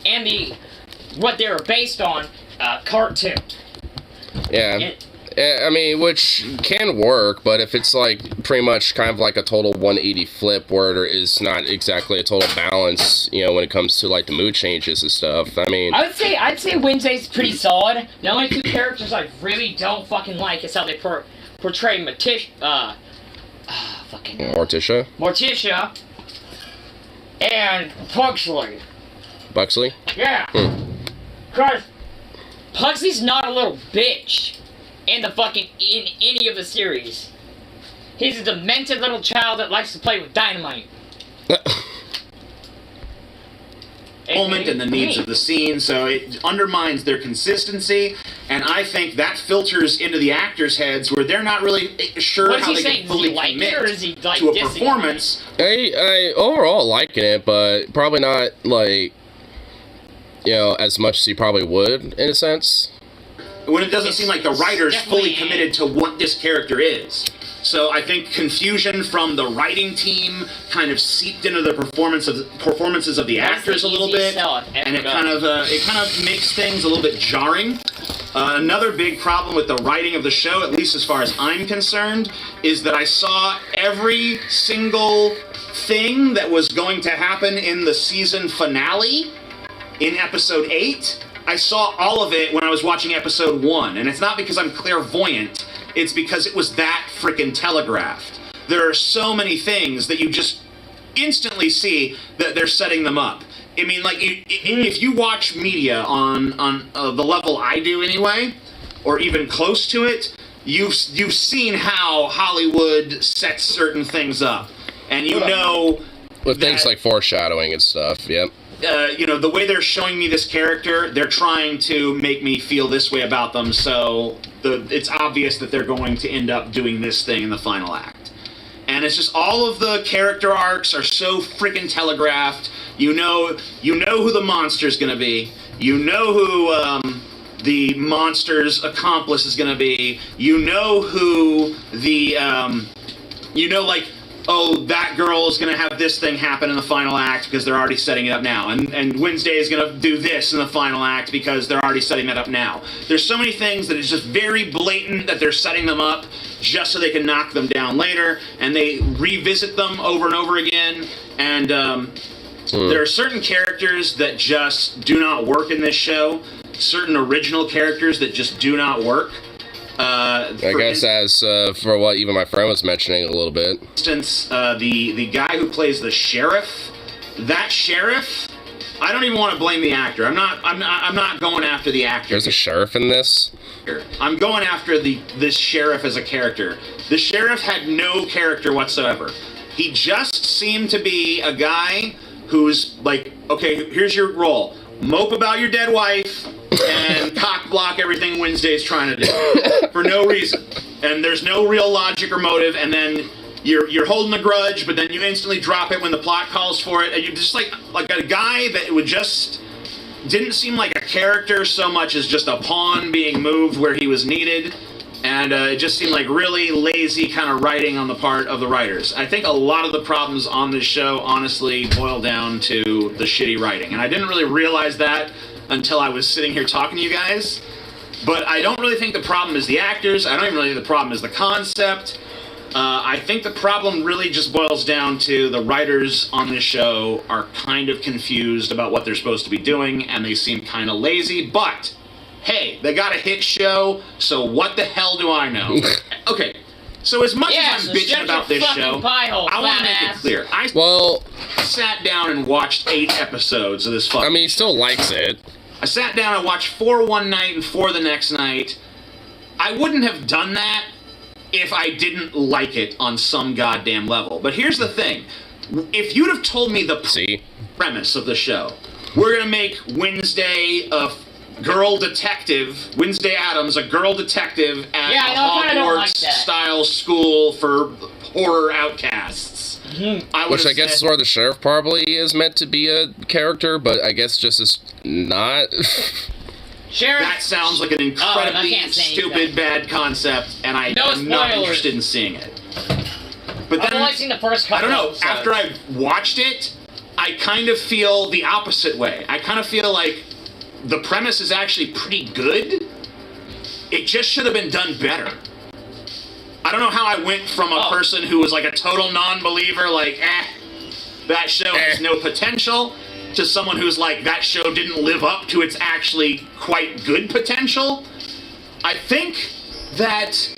and what they were based on, cartoon. Yeah. Which can work, but if it's like pretty much kind of like a total 180 flip where there is not exactly a total balance, when it comes to like the mood changes and stuff, I'd say Wednesday's pretty solid. The only two characters I really don't fucking like is how they portray Morticia and Buxley? Yeah. Because Pugsley's not a little bitch in any of the series. He's a demented little child that likes to play with dynamite. Moment and the needs of the scene, so it undermines their consistency, and I think that filters into the actors' heads where they're not really sure how they can fully commit to a performance. I overall liking it, but probably not like as much as he probably would in a sense. When it doesn't seem like the writer's fully committed to what this character is. So I think confusion from the writing team kind of seeped into the performances of the actors a little bit, and it kind of makes things a little bit jarring. Another big problem with the writing of the show, at least as far as I'm concerned, is that I saw every single thing that was going to happen in the season finale in episode 8. I saw all of it when I was watching episode 1, and it's not because I'm clairvoyant, it's because it was that frickin' telegraphed. There are so many things that you just instantly see that they're setting them up. I mean, like, if you watch media on the level I do anyway, or even close to it, you've seen how Hollywood sets certain things up. And with things like foreshadowing and stuff, yep. The way they're showing me this character, they're trying to make me feel this way about them, so it's obvious that they're going to end up doing this thing in the final act. And it's just all of the character arcs are so freaking telegraphed. You know who the monster's gonna be. You know who the monster's accomplice is gonna be. You know who the oh, that girl is going to have this thing happen in the final act because they're already setting it up now. And Wednesday is going to do this in the final act because they're already setting that up now. There's so many things that it's just very blatant that they're setting them up just so they can knock them down later. And they revisit them over and over again. And there are certain characters that just do not work in this show. Certain original characters that just do not work. I guess as for what even my friend was mentioning a little bit. For instance, the guy who plays the sheriff, that sheriff, I don't even want to blame the actor. I'm not going after the actor. There's a sheriff in this. I'm going after this sheriff as a character. The sheriff had no character whatsoever. He just seemed to be a guy who's like, okay, here's your role. Mope about your dead wife and cock block everything Wednesday's trying to do for no reason. And there's no real logic or motive, and then you're holding a grudge, but then you instantly drop it when the plot calls for it. And you're just like a guy that would just didn't seem like a character so much as just a pawn being moved where he was needed. And it just seemed like really lazy kind of writing on the part of the writers. I think a lot of the problems on this show honestly boil down to the shitty writing. And I didn't really realize that until I was sitting here talking to you guys. But I don't really think the problem is the actors. I don't even really think the problem is the concept. I think the problem really just boils down to the writers on this show are kind of confused about what they're supposed to be doing, and they seem kind of lazy. But hey, they got a hit show, so what the hell do I know? Okay, so as much as I'm bitching about this show, I want to make it clear. I sat down and watched 8 episodes of this fucking I mean, he still likes it. I sat down and watched 4 one night and 4 the next night. I wouldn't have done that if I didn't like it on some goddamn level. But here's the thing. If you'd have told me the premise of the show, we're going to make Wednesday a girl detective, Wednesday Addams, a girl detective at a Hogwarts-style school for horror outcasts. Which I guess is where the sheriff probably is meant to be a character, but I guess just is not. Sheriff, that sounds like an incredibly stupid, bad concept, and I'm not interested in seeing it. But then, I've only seen the first couple. I don't know. Episodes. After I've watched it, I kind of feel the opposite way. I kind of feel like the premise is actually pretty good. It just should have been done better. I don't know how I went from a person who was like a total non-believer, like, that show has no potential, to someone who's like, that show didn't live up to its actually quite good potential. I think that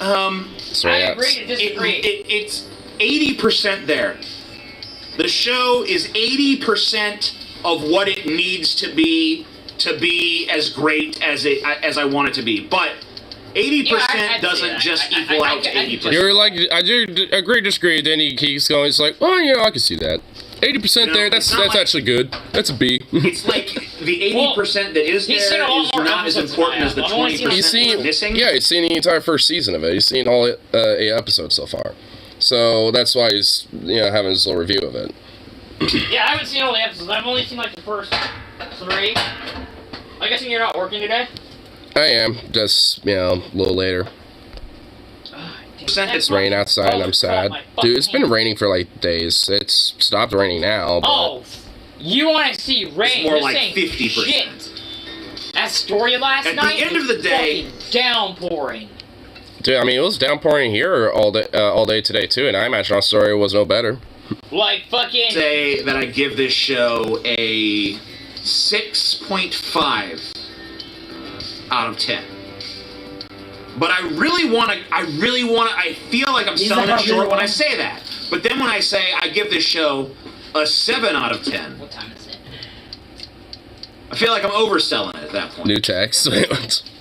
I agree to disagree. It's 80% there. The show is 80% of what it needs to be as great as I want it to be. But 80% doesn't just equal out to 80%. You're like, I do agree, disagree. Then he keeps going. It's like, oh yeah, I can see that. 80% there. That's like, actually good. That's a B. It's like the 80% that is there is not as important as the 20% missing. Yeah, he's seen the entire first season of it. He's seen all 8 episodes so far. So that's why he's having his little review of it. Yeah, I haven't seen all the episodes. I've only seen like the first 3. I'm guessing you're not working today? I am. Just, a little later. It's raining outside and I'm sad. Dude, it's been raining for like days. It's stopped raining now. But you want to see rain? It's more like 50%. Shit. That story last night. At the end of the day, downpouring. Dude, I mean, it was downpouring here all day today too, and I imagine our story was no better. Like fucking. Say that I give this show a 6.5 out of 10. But I feel like I'm selling it short when I say that. But then when I say I give this show a 7 out of 10. What time is it? I feel like I'm overselling it at that point. New text.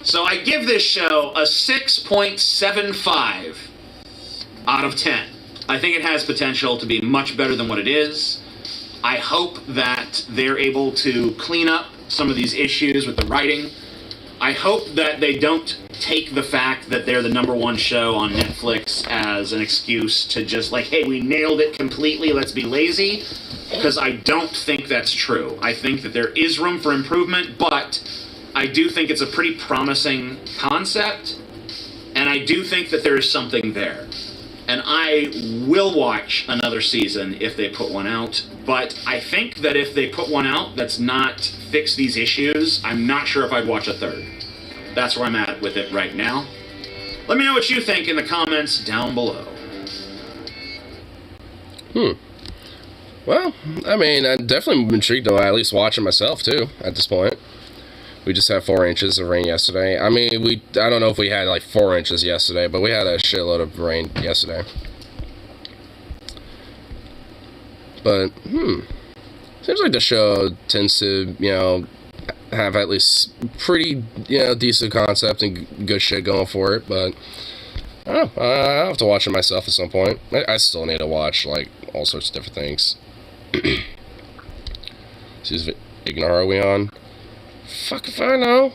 So I give this show a 6.75 out of 10. I think it has potential to be much better than what it is. I hope that they're able to clean up some of these issues with the writing. I hope that they don't take the fact that they're the #1 show on Netflix as an excuse to just like, hey, we nailed it completely, let's be lazy. Because I don't think that's true. I think that there is room for improvement, but I do think it's a pretty promising concept, and I do think that there is something there. and I will watch another season if they put one out. But I think that if they put one out that's not fix these issues, I'm not sure if I'd watch a third. That's where I'm at with it right now. Let me know what you think in the comments down below. Well, I mean, I'm definitely intrigued to at least watch it myself, too, at this point. We just had 4 inches of rain yesterday. I mean, I don't know if we had like 4 inches yesterday, but we had a shitload of rain yesterday. But, seems like the show tends to, have at least pretty, decent concept and good shit going for it, but I don't know. I'll have to watch it myself at some point. I still need to watch, like, all sorts of different things. Whose ignore are we on? Fuck if I know.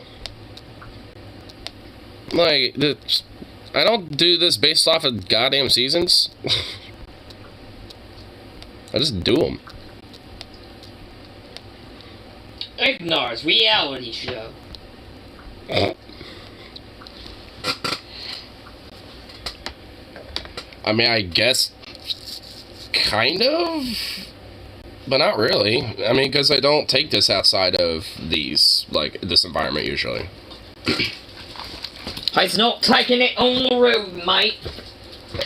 Like, I don't do this based off of goddamn seasons. I just do them. Ignor's reality show. I mean, I guess kind of, but not really. I mean, because I don't take this outside of this environment usually. He's not taking it on the road, mate.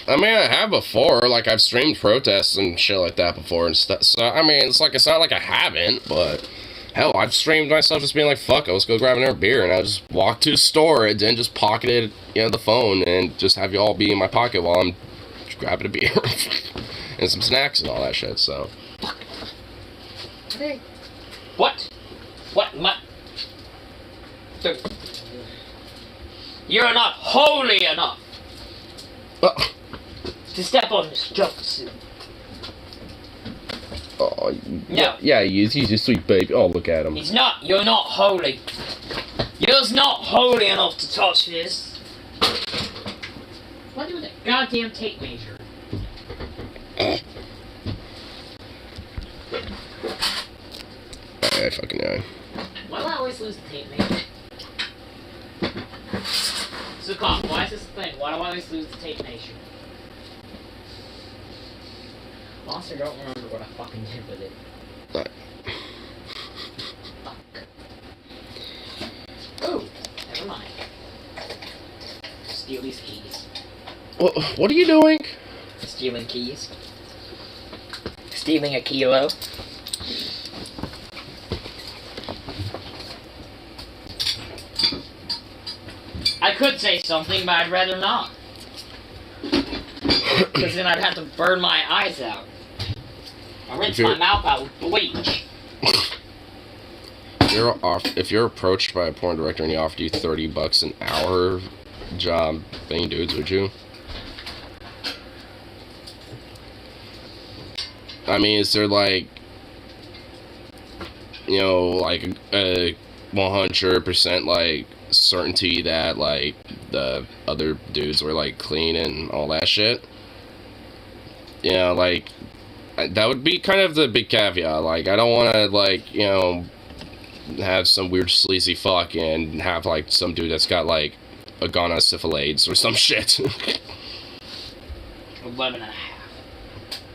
I mean, I have before. Like, I've streamed protests and shit like that before and stuff. So, I mean, it's not like I haven't, but hell, I've streamed myself just being like, fuck it, let's go grab another beer. And I just walk to the store and then just pocketed, the phone and just have you all be in my pocket while I'm grabbing a beer and some snacks and all that shit, so. What? Dude. You're not holy enough to step on this jumpsuit. Oh, no. Yeah, he is. He's a sweet baby. Oh, look at him. He's not. You're not holy. You're not holy enough to touch this. What do with that goddamn tape measure? I fucking know. Why do I always lose the tape measure? Sukov, why is this a thing? Why do I always lose the tape measure? Honestly, I don't remember what I fucking did with it. Right. Fuck. Oh, never mind. Steal these keys. What are you doing? Stealing keys. Stealing a kilo. I could say something, but I'd rather not. Because then I'd have to burn my eyes out. I rinse my mouth out with bleach. If you're approached by a porn director and he offered you $30 an hour job banging dudes, would you? I mean, is there like a 100% like certainty that like the other dudes were like clean and all that shit? Like that would be kind of the big caveat. Like, I don't want to like have some weird sleazy fuck and have like some dude that's got like a gonosyphilis or some shit. 11 and a half.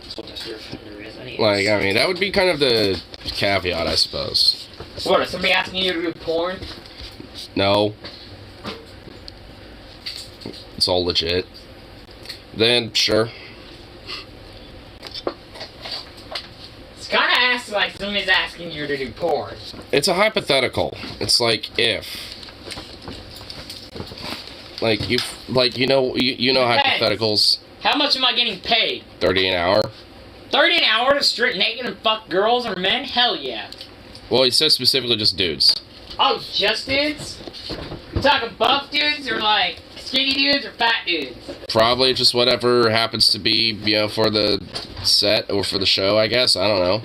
That's what this offender is. Like, I mean, that would be kind of the caveat, I suppose. What, is somebody asking you to do porn? No. It's all legit. Then, sure. It's kind of asked like somebody's asking you to do porn. It's a hypothetical. It's like if. Like, you know hypotheticals. How much am I getting paid? 30 an hour. 30 an hour to strip naked and fuck girls or men? Hell yeah. Well, he says specifically just dudes. Oh, just dudes? You talking buff dudes or like skinny dudes or fat dudes? Probably just whatever happens to be, for the set or for the show, I guess. I don't know.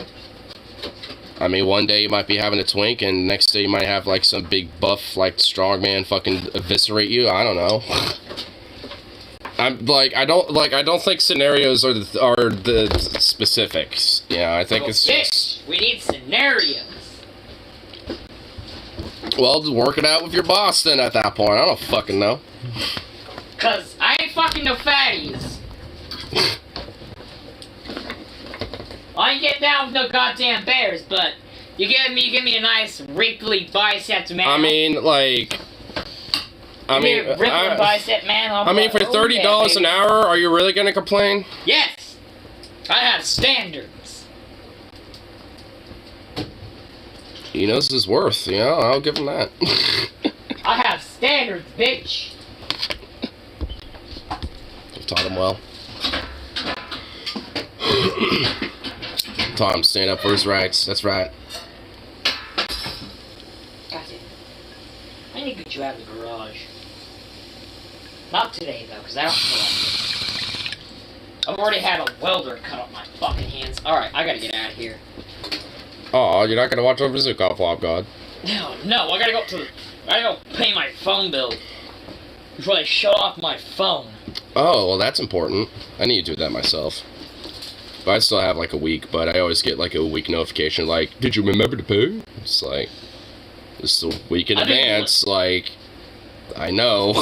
I mean, one day you might be having a twink, and next day you might have like some big buff, like strongman fucking eviscerate you. I don't know. I don't think scenarios are the specifics. I think it's just. We need scenarios. Well, just work it out with your boss then at that point. I don't fucking know. Cause I ain't fucking no fatties. I ain't getting down with no goddamn bears, but you give me a nice wrinkly bicep man. I mean, like, Rippling bicep man. I mean, for $30 an hour, are you really gonna complain? Yes, I have standards. He knows his worth. You know, I'll give him that. I have standards, bitch. You've taught him well. Taught him to stand up for his rights. That's right. Got it. I need to get you out of the garage. Not today, though, because I don't feel like it. I've already had a welder cut up my fucking hands. Alright, I gotta get out of here. Oh, you're not gonna watch over Zuko, Flop God. No, I gotta go pay my phone bill before they shut off my phone. Oh, well, that's important. I need to do that myself. But I still have like a week, but I always get like a week notification like, did you remember to pay? It's like, it's a week in advance, like, I know.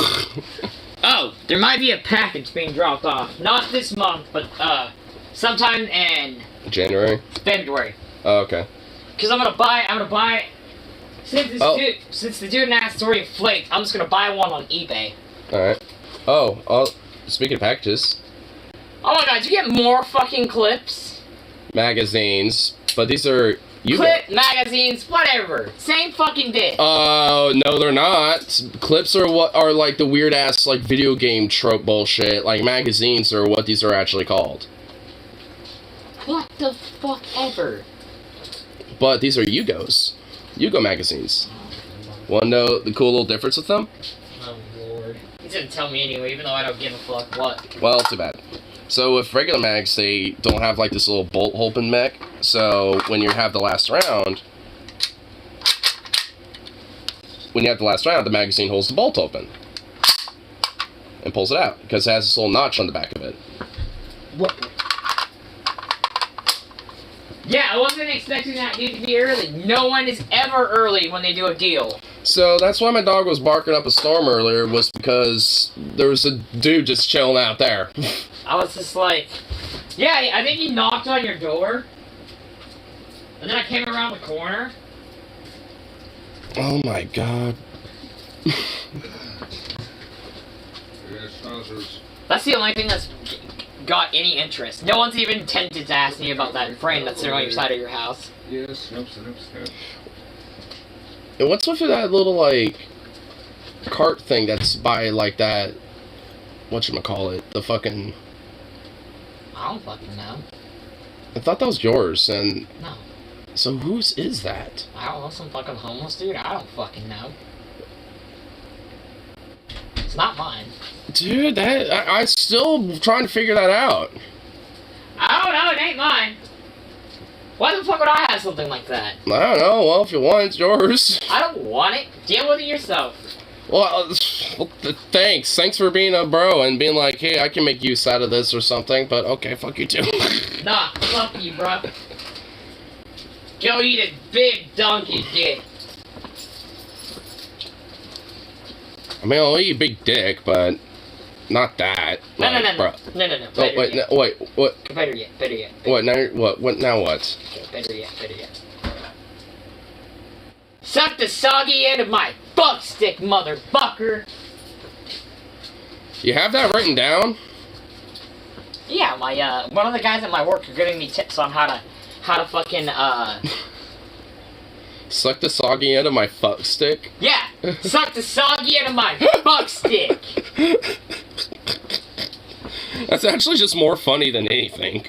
Oh, there might be a package being dropped off. Not this month, but sometime in January? February. Oh, okay. Because I'm gonna buy since the dude in that story inflates, I'm just gonna buy one on eBay. Alright. Oh, speaking of packages. Oh my god, did you get more fucking clips? Magazines, but these are Clip, magazines, whatever. Same fucking dick. No, they're not. Clips are what are like the weird ass like video game trope bullshit. Like magazines are what these are actually called. What the fuck ever? But these are Yugos. Yugo magazines. Wanna know the cool little difference with them? Oh lord. He didn't tell me anyway, even though I don't give a fuck. What? Well, too bad. So with regular mags, they don't have like this little bolt open mech. So when you have the last round, the magazine holds the bolt open and pulls it out because it has this little notch on the back of it. What? Yeah, I wasn't expecting that dude to be early. No one is ever early when they do a deal. So that's why my dog was barking up a storm earlier, was because there was a dude just chilling out there. I was just like, yeah, I think he knocked on your door. And then I came around the corner. Oh my god. That's the only thing that's got any interest. No one's even tempted to ask me about that frame that's sitting on your side of your house. Yes, yep. And what's with that little, like, cart thing that's by, like, that, whatchamacallit, the fucking... I don't fucking know. I thought that was yours, and... No. So whose is that? I don't know, some fucking homeless dude? I don't fucking know. It's not mine. Dude, I'm still trying to figure that out. I don't know, it ain't mine. Why the fuck would I have something like that? I don't know, well, if you want, it's yours. I don't want it. Deal with it yourself. Well, thanks. Thanks for being a bro and being like, hey, I can make use out of this or something, but okay, fuck you too. Nah, fuck you, bro. Go eat a big donkey dick. I mean, I'll eat a big dick, but not that. No. Oh, Better wait, yet. no, wait, what? Better yet. What, now what? Okay, better yet. Suck the soggy end of my fuck stick, motherfucker. You have that written down? Yeah, my one of the guys at my work are giving me tips on how to fucking Suck the soggy end of my fuck stick? yeah, suck the soggy end of my fuck stick. That's actually just more funny than anything.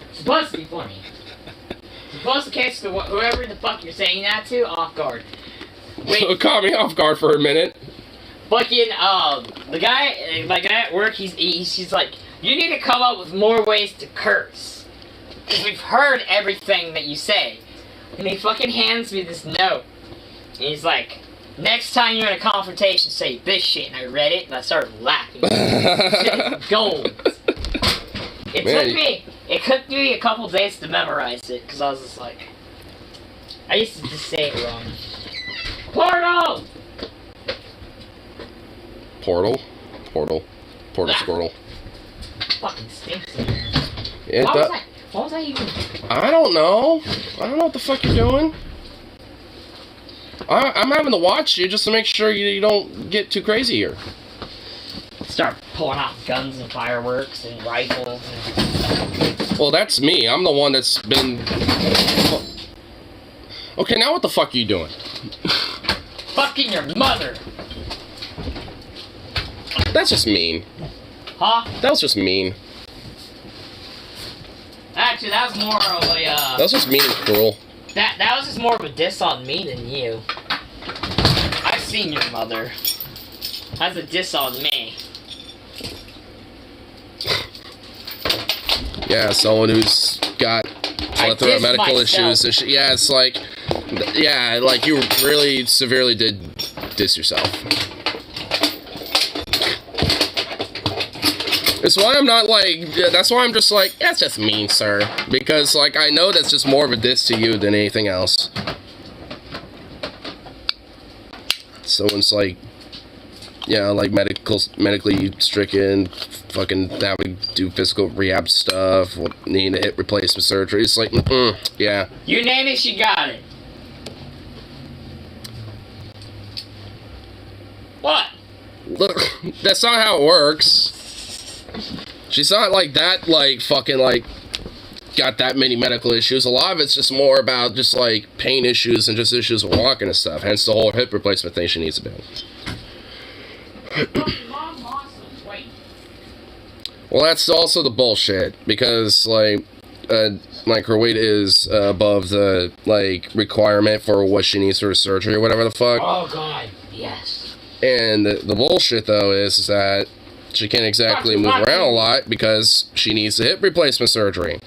It's supposed to be funny. It's supposed to catch whoever the fuck you're saying that to off guard. So it caught me off guard for a minute. Fucking my guy at work, he's like, you need to come up with more ways to curse, because we've heard everything that you say. And he fucking hands me this note, and he's like, next time you're in a confrontation, say this shit. And I read it, and I started laughing. Shit is gold. It took me a couple days to memorize it, because I was just like, I used to just say it wrong. Portal! Portal? Portal Squirtle. fucking stinks in there. What was I even... I don't know. I don't know what the fuck you're doing. I'm having to watch you just to make sure you don't get too crazy here. Start pulling out guns and fireworks and rifles and... Well, that's me. I'm the one that's been... Okay, now what the fuck are you doing? Fucking your mother! That's just mean. Huh? That was just mean. Actually, that was more of a, That was just mean and cruel. That was just more of a diss on me than you. I've seen your mother. That's a diss on me. Yeah, someone who's got plethora of medical issues. Yeah, it's like... Yeah, like you really severely did diss yourself. It's why I'm not like, that's why I'm just like, that's just mean, sir. Because, like, I know that's just more of a diss to you than anything else. Someone's like, yeah, like medically stricken, fucking having to do physical rehab stuff, needing hip replacement surgery. It's like, yeah. You name it, she got it. What? Look, that's not how it works. She's not like that, like, fucking, like, got that many medical issues. A lot of it's just more about just, like, pain issues and just issues with walking and stuff. Hence the whole hip replacement thing she needs to do. Mom lost some weight. Well, that's also the bullshit, because, like, her weight is above the, like, requirement for what she needs for her surgery or whatever the fuck. Oh, God, yes. And the bullshit, though, is that she can't exactly move around a lot because she needs the hip replacement surgery.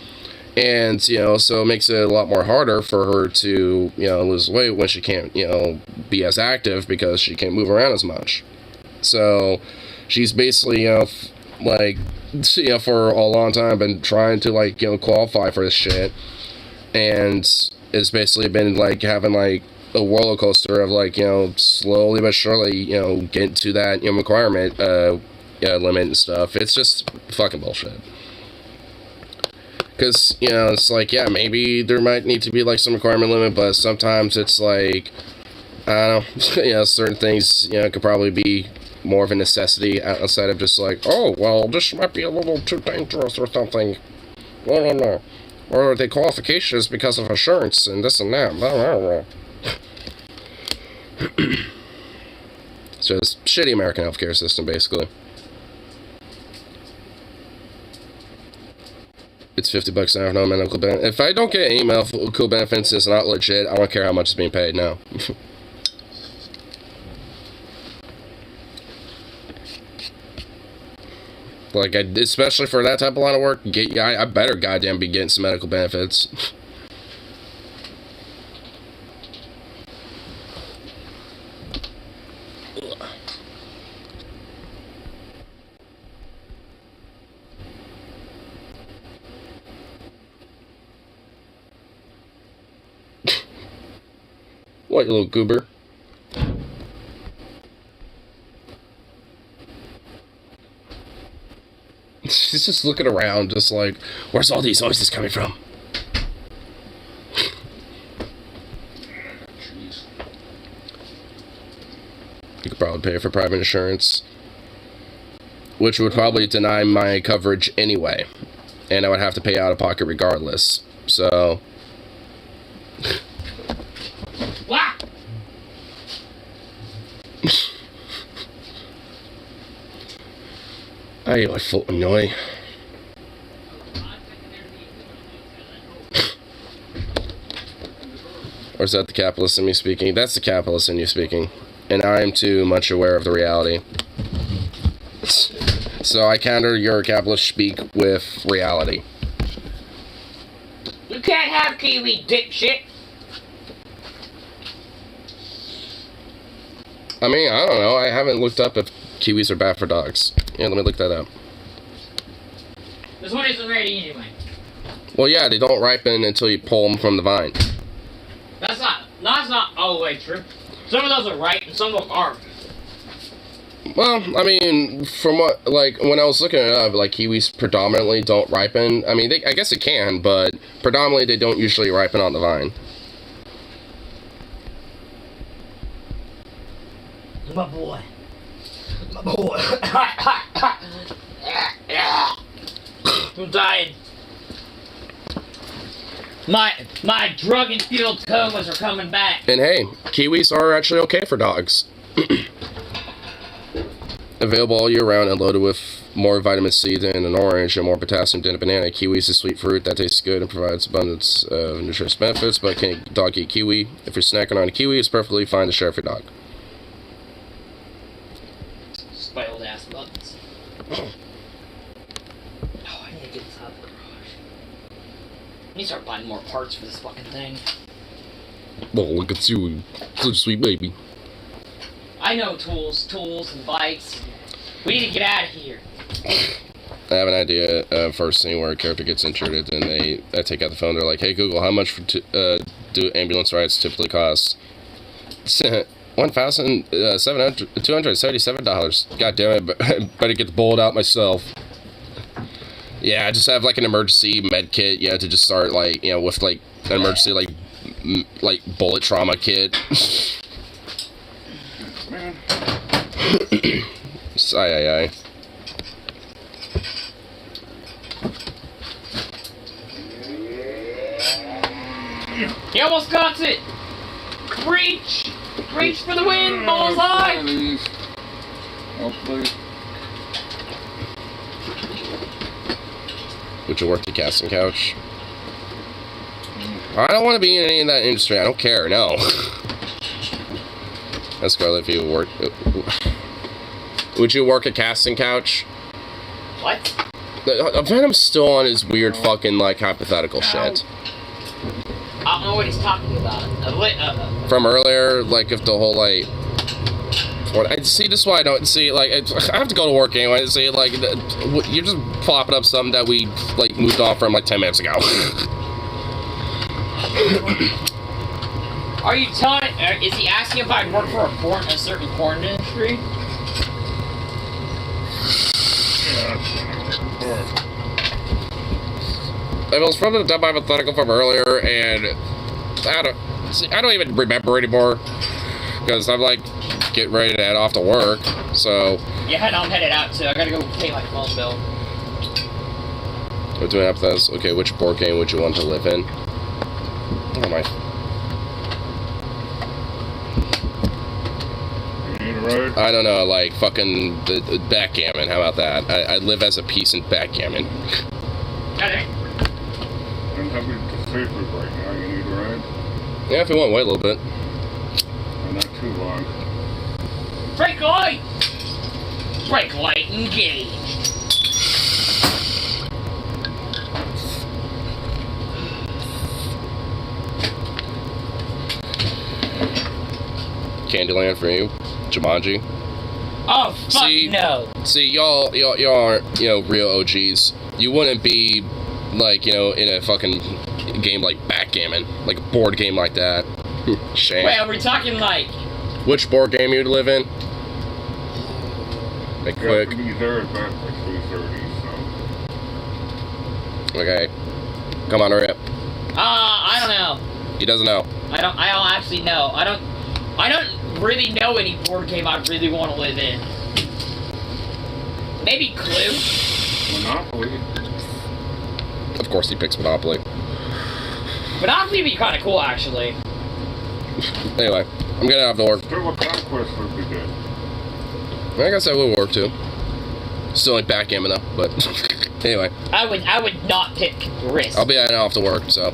And, you know, so it makes it a lot more harder for her to, you know, lose weight when she can't, you know, be as active because she can't move around as much. So she's basically, you know, like, you know, for a long time been trying to, like, you know, qualify for this shit. And it's basically been, like, having, like, a roller coaster of, like, you know, slowly but surely, you know, get to that, you know, requirement, limit and stuff. It's just fucking bullshit. Because, you know, it's like, yeah, maybe there might need to be, like, some requirement limit, but sometimes it's like, I don't know, you know, certain things, you know, could probably be more of a necessity outside of just like, oh, well, this might be a little too dangerous or something. No. Or the qualifications because of insurance and this and that. So it's shitty American healthcare system, basically. It's $50 an hour, no medical benefit. If I don't get any medical benefits, it's not legit. I don't care how much is being paid now. Like, especially for that type of line of work, I better goddamn be getting some medical benefits. What, you little goober? She's just looking around, just like, where's all these noises coming from? You could probably pay for private insurance, which would probably deny my coverage anyway, and I would have to pay out of pocket regardless. So, What? I like full annoying. Or is that the capitalist in me speaking? That's the capitalist in you speaking. And I am too much aware of the reality. So I counter your capitalist speak with reality. You can't have kiwi, dipshit. I mean, I don't know. I haven't looked up if kiwis are bad for dogs. Yeah, let me look that up. This one isn't ready anyway. Well, yeah, they don't ripen until you pull them from the vine. That's not all the way true. Some of those are ripe and some of them aren't. Well, I mean, from what, like, when I was looking it up, like, kiwis predominantly don't ripen. I mean, I guess it can, but predominantly they don't usually ripen on the vine. My boy. My boy. I'm dying. My drug-infused comas are coming back. And hey, kiwis are actually okay for dogs. Available all year round and loaded with more vitamin C than an orange and more potassium than a banana. Kiwi is a sweet fruit that tastes good and provides abundance of nutritious benefits, but can a dog eat kiwi? If you're snacking on a kiwi, it's perfectly fine to share with your dog. Spoiled ass buttons. Oh, I need to get this out of the garage. I need to start buying more parts for this fucking thing. Well, look at you, such a sweet baby. I know tools and bikes. We need to get out of here. I have an idea. First scene where a character gets injured, and I take out the phone. They're like, "Hey Google, how much do ambulance rides typically cost?" $1,277. God damn it! Better get the bullet out myself. Yeah, I just have like an emergency med kit. Yeah, to just start like with like an emergency like bullet trauma kit. Aye. He almost got it! Reach! Reach for the win, bullseye! Would you work the casting couch? I don't want to be in any of that industry. I don't care. No. That's Scarlet. If you work, would you work a casting couch? What? Venom's still on his weird fucking like hypothetical shit. I don't know what he's talking about. From earlier, like if the whole like. I see. This is why I don't see. Like I have to go to work anyway. To see like you're just popping up something that we like moved on from like 10 minutes ago. Are you telling? Is he asking if I'd work for a certain porn industry? It was from the dumb hypothetical from earlier, and I don't even remember anymore because I'm like getting ready to head off to work. So Yeah, I'm headed out too. I gotta go pay my phone bill. we're doing after this. Okay, which board game would you want to live in? Oh my. I don't know, like fucking the backgammon. How about that? I live as a piece in backgammon. Okay. I'm having to sleep right now. You need a ride? Yeah, if you want to wait a little bit. Not too long. Brake light! Brake light engaged. Candyland for you. Jumanji. Oh, fuck no. See, y'all aren't, real OGs. You wouldn't be, like, in a fucking game like backgammon. Like a board game like that. Shame. Wait, are we talking like... Which board game you'd live in? Make quick. Japanese air is back by 3:30, so... Okay. Come on, hurry up. I don't know. He doesn't know. I don't actually know. I don't really know any board game I really want to live in. Maybe Clue? Monopoly. Of course he picks Monopoly. Monopoly would be kind of cool, actually. Anyway, I'm gonna have to work. Still a conquest would be good. I guess that would work too. Still like backgammon though, but anyway. I would not pick Risk. I'll be heading off to work, so.